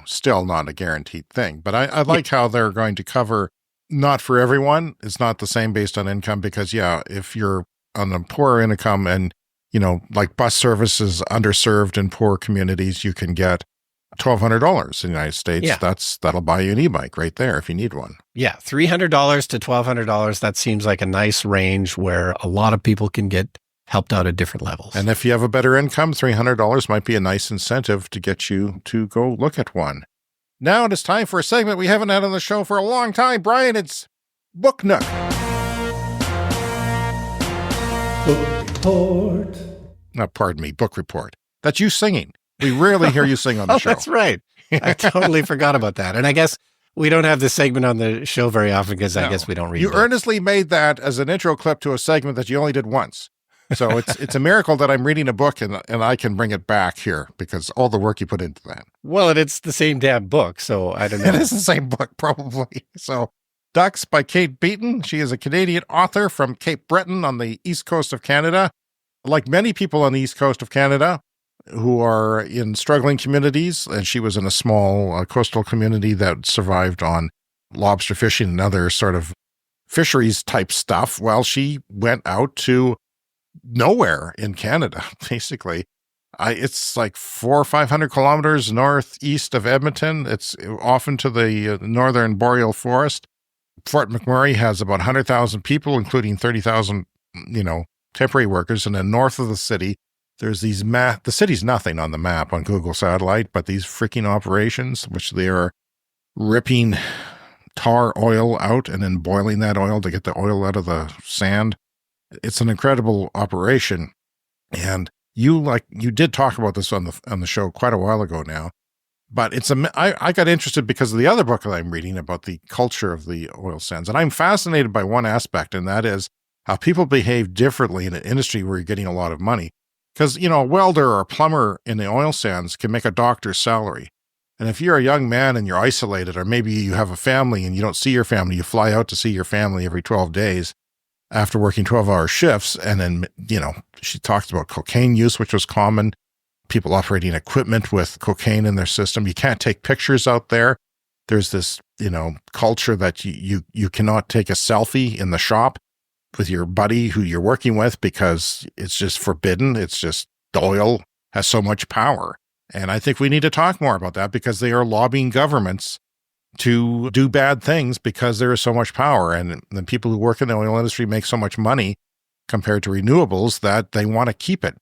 still not a guaranteed thing. But I like how they're going to cover, not for everyone. It's not the same based on income because, if you're on a poor income and, like bus services underserved in poor communities, you can get $1,200 in the United States. Yeah. That'll buy you an e-bike right there if you need one. Yeah, $300 to $1,200. That seems like a nice range where a lot of people can get helped out at different levels. And if you have a better income, $300 might be a nice incentive to get you to go look at one. Now it is time for a segment we haven't had on the show for a long time. Brian, it's Book Nook. Book report. Pardon me, book report. That's you singing. We rarely hear you sing on the show. That's right. I totally forgot about that. And I guess we don't have this segment on the show very often because I guess we don't read You books. earnestly made that as an intro clip to a segment that you only did once. So it's a miracle that I'm reading a book and I can bring it back here because all the work you put into that. Well, and it's the same damn book, so I don't know. It is the same book, probably. So Ducks by Kate Beaton. She is a Canadian author from Cape Breton on the east coast of Canada. Like many people on the east coast of Canada who are in struggling communities, and she was in a small coastal community that survived on lobster fishing and other sort of fisheries type stuff. Well, she went out to nowhere in Canada, basically. It's like 400 or 500 kilometers northeast of Edmonton. It's off into the northern boreal forest. Fort McMurray has about 100,000 people, including 30,000, temporary workers. And then north of the city, there's these the city's nothing on the map on Google Satellite, but these freaking operations, which they are ripping tar oil out and then boiling that oil to get the oil out of the sand. It's an incredible operation. And you did talk about this on the show quite a while ago now, but I got interested because of the other book that I'm reading about the culture of the oil sands. And I'm fascinated by one aspect, and that is how people behave differently in an industry where you're getting a lot of money. Because, a welder or a plumber in the oil sands can make a doctor's salary. And if you're a young man and you're isolated, or maybe you have a family and you don't see your family, you fly out to see your family every 12 days after working 12-hour shifts. And then, she talks about cocaine use, which was common, people operating equipment with cocaine in their system. You can't take pictures out there. There's this, culture that you cannot take a selfie in the shop with your buddy who you're working with because it's just forbidden. It's just the oil has so much power. And I think we need to talk more about that because they are lobbying governments to do bad things because there is so much power. And the people who work in the oil industry make so much money compared to renewables that they want to keep it.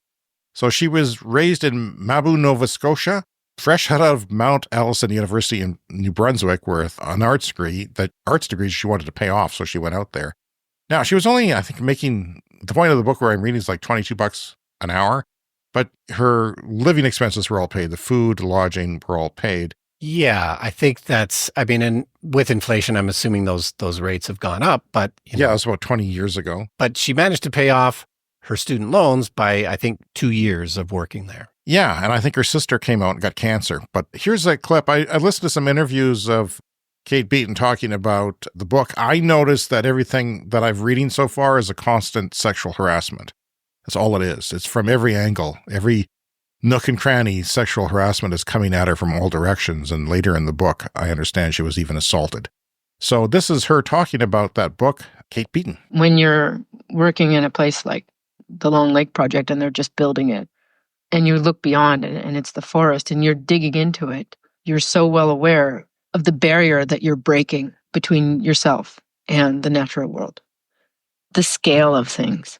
So she was raised in Mabou, Nova Scotia, fresh out of Mount Allison University in New Brunswick with an arts degree. The arts degree she wanted to pay off, so she went out there. Now, she was only, I think, making, the point of the book where I'm reading is like $22 an hour, but her living expenses were all paid. The food, lodging were all paid. Yeah, I think and with inflation, I'm assuming those rates have gone up, but yeah, it was about 20 years ago. But she managed to pay off her student loans by, I think, 2 years of working there. Yeah, and I think her sister came out and got cancer. But here's a clip. I listened to some interviews of Kate Beaton talking about the book. I noticed that everything that I've reading so far is a constant sexual harassment. That's all it is. It's from every angle, every nook and cranny. Sexual harassment is coming at her from all directions. And later in the book, I understand she was even assaulted. So this is her talking about that book, Kate Beaton. When you're working in a place like the Long Lake Project and they're just building it, and you look beyond it and it's the forest and you're digging into it, you're so well aware of the barrier that you're breaking between yourself and the natural world. The scale of things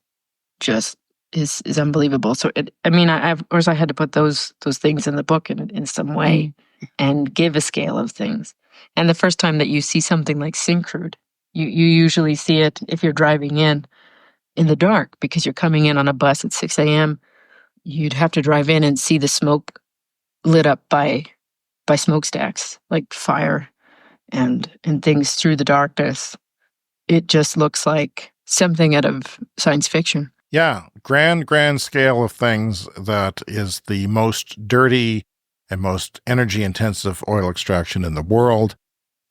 just is unbelievable. So of course I had to put those things in the book in some way and give a scale of things. And the first time that you see something like Syncrude, you usually see it if you're driving in the dark because you're coming in on a bus at 6 a.m. You'd have to drive in and see the smoke lit up by smokestacks, like fire and things through the darkness. It just looks like something out of science fiction. Yeah, grand scale of things that is the most dirty and most energy-intensive oil extraction in the world.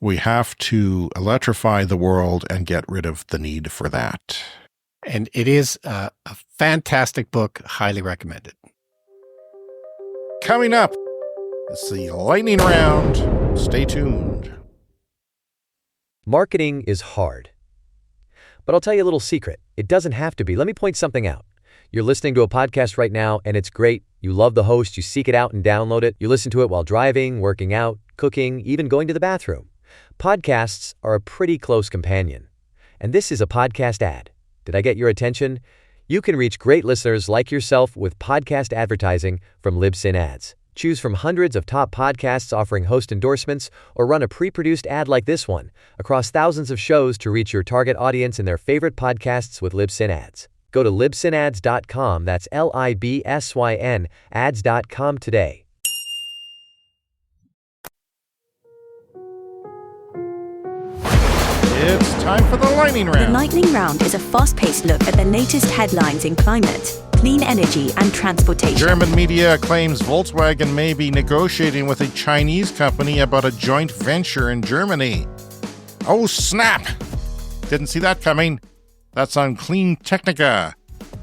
We have to electrify the world and get rid of the need for that. And it is a fantastic book, highly recommended. Coming up, it's the lightning round. Stay tuned. Marketing is hard. But I'll tell you a little secret. It doesn't have to be. Let me point something out. You're listening to a podcast right now, and it's great. You love the host. You seek it out and download it. You listen to it while driving, working out, cooking, even going to the bathroom. Podcasts are a pretty close companion. And this is a podcast ad. Did I get your attention? You can reach great listeners like yourself with podcast advertising from Libsyn Ads. Choose from hundreds of top podcasts offering host endorsements or run a pre-produced ad like this one across thousands of shows to reach your target audience and their favorite podcasts with Libsyn Ads. Go to libsynads.com, that's LIBSYN, ads.com today. It's time for the lightning round. The lightning round is a fast-paced look at the latest headlines in climate, clean energy and transportation. German media claims Volkswagen may be negotiating with a Chinese company about a joint venture in Germany. Oh, snap! Didn't see that coming. That's on Clean Technica.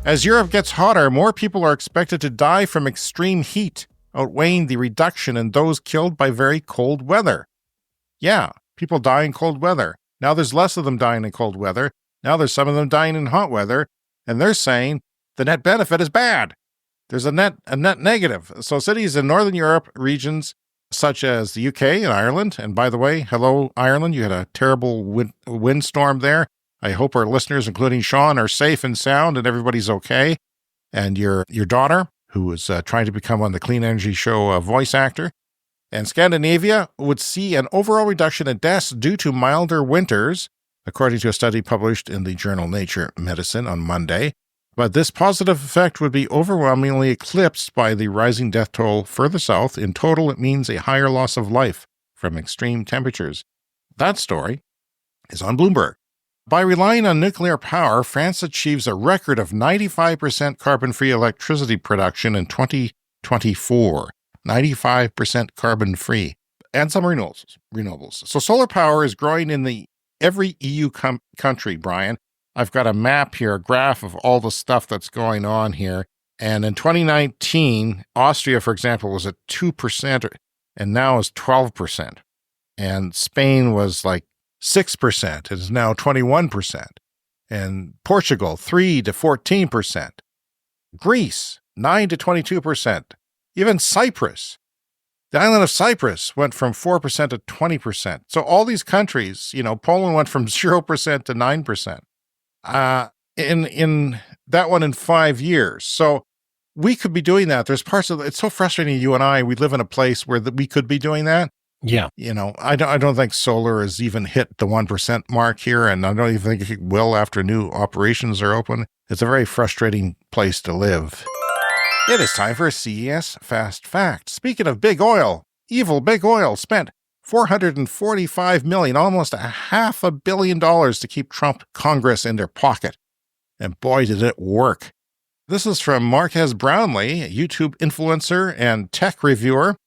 As Europe gets hotter, more people are expected to die from extreme heat, outweighing the reduction in those killed by very cold weather. Yeah, people die in cold weather. Now there's less of them dying in cold weather. Now there's some of them dying in hot weather, and they're saying the net benefit is bad. There's a net negative. So cities in Northern Europe regions such as the UK and Ireland, and by the way, hello, Ireland, you had a terrible windstorm there. I hope our listeners, including Sean, are safe and sound and everybody's okay. And your daughter, who is trying to become on the Clean Energy Show voice actor. And Scandinavia would see an overall reduction in deaths due to milder winters, according to a study published in the journal Nature Medicine on Monday. But this positive effect would be overwhelmingly eclipsed by the rising death toll further south. In total, it means a higher loss of life from extreme temperatures. That story is on Bloomberg. By relying on nuclear power, France achieves a record of 95% carbon-free electricity production in 2024. 95% carbon-free. And some renewables. So solar power is growing in every EU country, Brian. I've got a map here, a graph of all the stuff that's going on here. And in 2019, Austria, for example, was at 2% and now is 12%. And Spain was like 6%. It is now 21%. And Portugal, 3 to 14%. Greece, 9 to 22%. Even Cyprus. The island of Cyprus went from 4% to 20%. So all these countries, Poland went from 0% to 9%. In that one in 5 years. So we could be doing that. There's parts of it's so frustrating. You and I, we live in a place where we could be doing that. Yeah. I don't think solar has even hit the 1% mark here. And I don't even think it will after new operations are open. It's a very frustrating place to live. It is time for a CES Fast Fact. Speaking of big oil, evil big oil spent $445 million, almost $500 million to keep Trump Congress in their pocket. And boy, did it work. This is from Marquez Brownlee, a YouTube influencer and tech reviewer.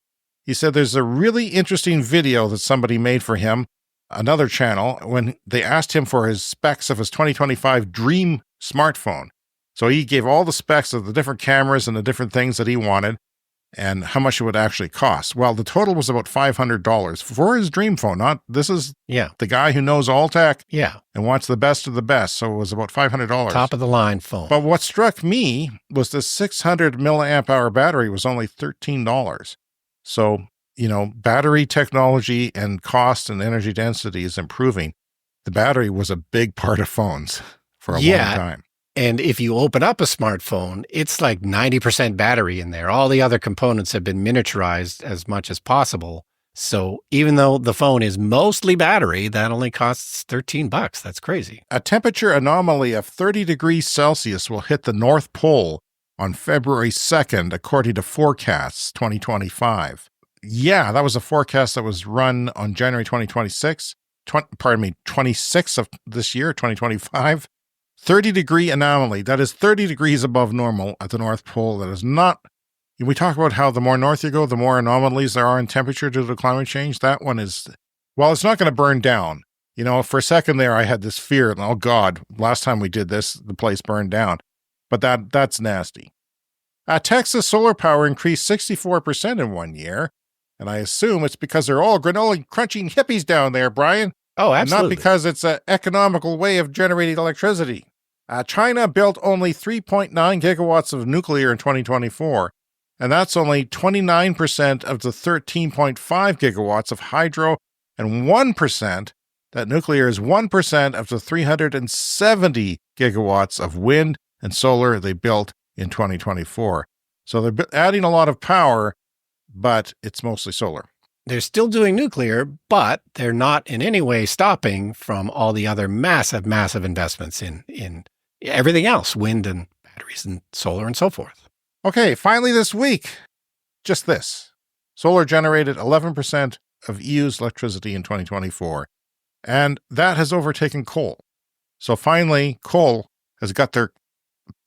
He said there's a really interesting video that somebody made for him, another channel, when they asked him for his specs of his 2025 dream smartphone. So he gave all the specs of the different cameras and the different things that he wanted and how much it would actually cost. Well, the total was about $500 for his dream phone. This is the guy who knows all tech and wants the best of the best. So it was about $500. Top of the line phone. But what struck me was the 600 milliamp hour battery was only $13. So, battery technology and cost and energy density is improving. The battery was a big part of phones for a long time. And if you open up a smartphone, it's like 90% battery in there. All the other components have been miniaturized as much as possible. So even though the phone is mostly battery, that only costs $13. That's crazy. A temperature anomaly of 30 degrees Celsius will hit the North Pole on February 2nd, according to Forecasts 2025. Yeah, that was a forecast that was run on January 26th of this year, 2025. 30-degree anomaly. That is 30 degrees above normal at the North Pole. That is not... We talk about how the more north you go, the more anomalies there are in temperature due to climate change. That one is... Well, it's not going to burn down. For a second there, I had this fear. Oh, God, last time we did this, the place burned down. But that's nasty. Texas solar power increased 64% in 1 year. And I assume it's because they're all granola crunching hippies down there, Brian. Oh, absolutely. And not because it's an economical way of generating electricity. China built only 3.9 gigawatts of nuclear in 2024, and that's only 29% of the 13.5 gigawatts of hydro, and 1%, that nuclear is 1% of the 370 gigawatts of wind and solar they built in 2024. So they're adding a lot of power, but it's mostly solar. They're still doing nuclear, but they're not in any way stopping from all the other massive, massive investments in everything else, wind and batteries and solar and so forth. Okay, finally this week, just this. Solar generated 11% of EU's electricity in 2024, and that has overtaken coal. So finally, coal has got their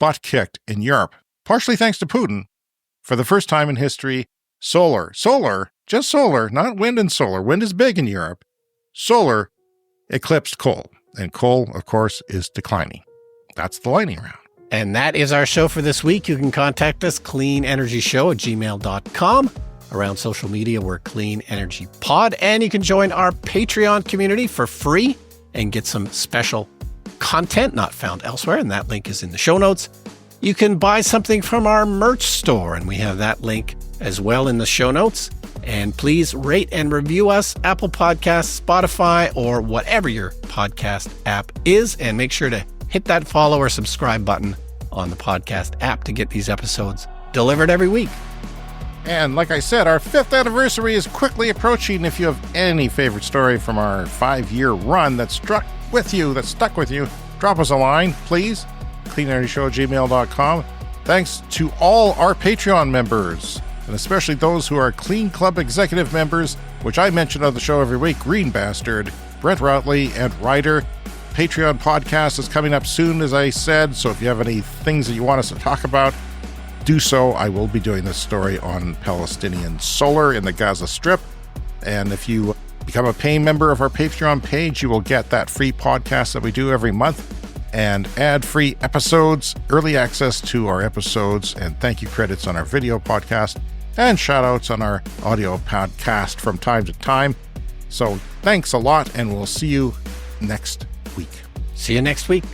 butt kicked in Europe, partially thanks to Putin. For the first time in history, solar, just solar, not wind and solar. Wind is big in Europe. Solar eclipsed coal. And coal, of course, is declining. That's the lightning round. And that is our show for this week. You can contact us, cleanenergyshow@gmail.com. Around social media, we're Clean Energy Pod. And you can join our Patreon community for free and get some special content not found elsewhere. And that link is in the show notes. You can buy something from our merch store, and we have that link as well in the show notes. And please rate and review us, Apple Podcasts, Spotify, or whatever your podcast app is. And make sure to hit that follow or subscribe button on the podcast app to get these episodes delivered every week. And like I said, our 5th anniversary is quickly approaching. If you have any favorite story from our 5-year run that stuck with you, drop us a line, please. cleanenergyshow@gmail.com. Thanks to all our Patreon members, and especially those who are Clean Club Executive members, which I mention on the show every week: Green Bastard, Brett Routley, and Ryder. Patreon podcast is coming up soon, as I said, so if you have any things that you want us to talk about, do so. I will be doing this story on Palestinian solar in the Gaza Strip, and if you become a paying member of our Patreon page, you will get that free podcast that we do every month, and ad-free episodes, early access to our episodes, and thank you credits on our video podcast, and shout-outs on our audio podcast from time to time. So thanks a lot, and we'll see you next week. See you next week.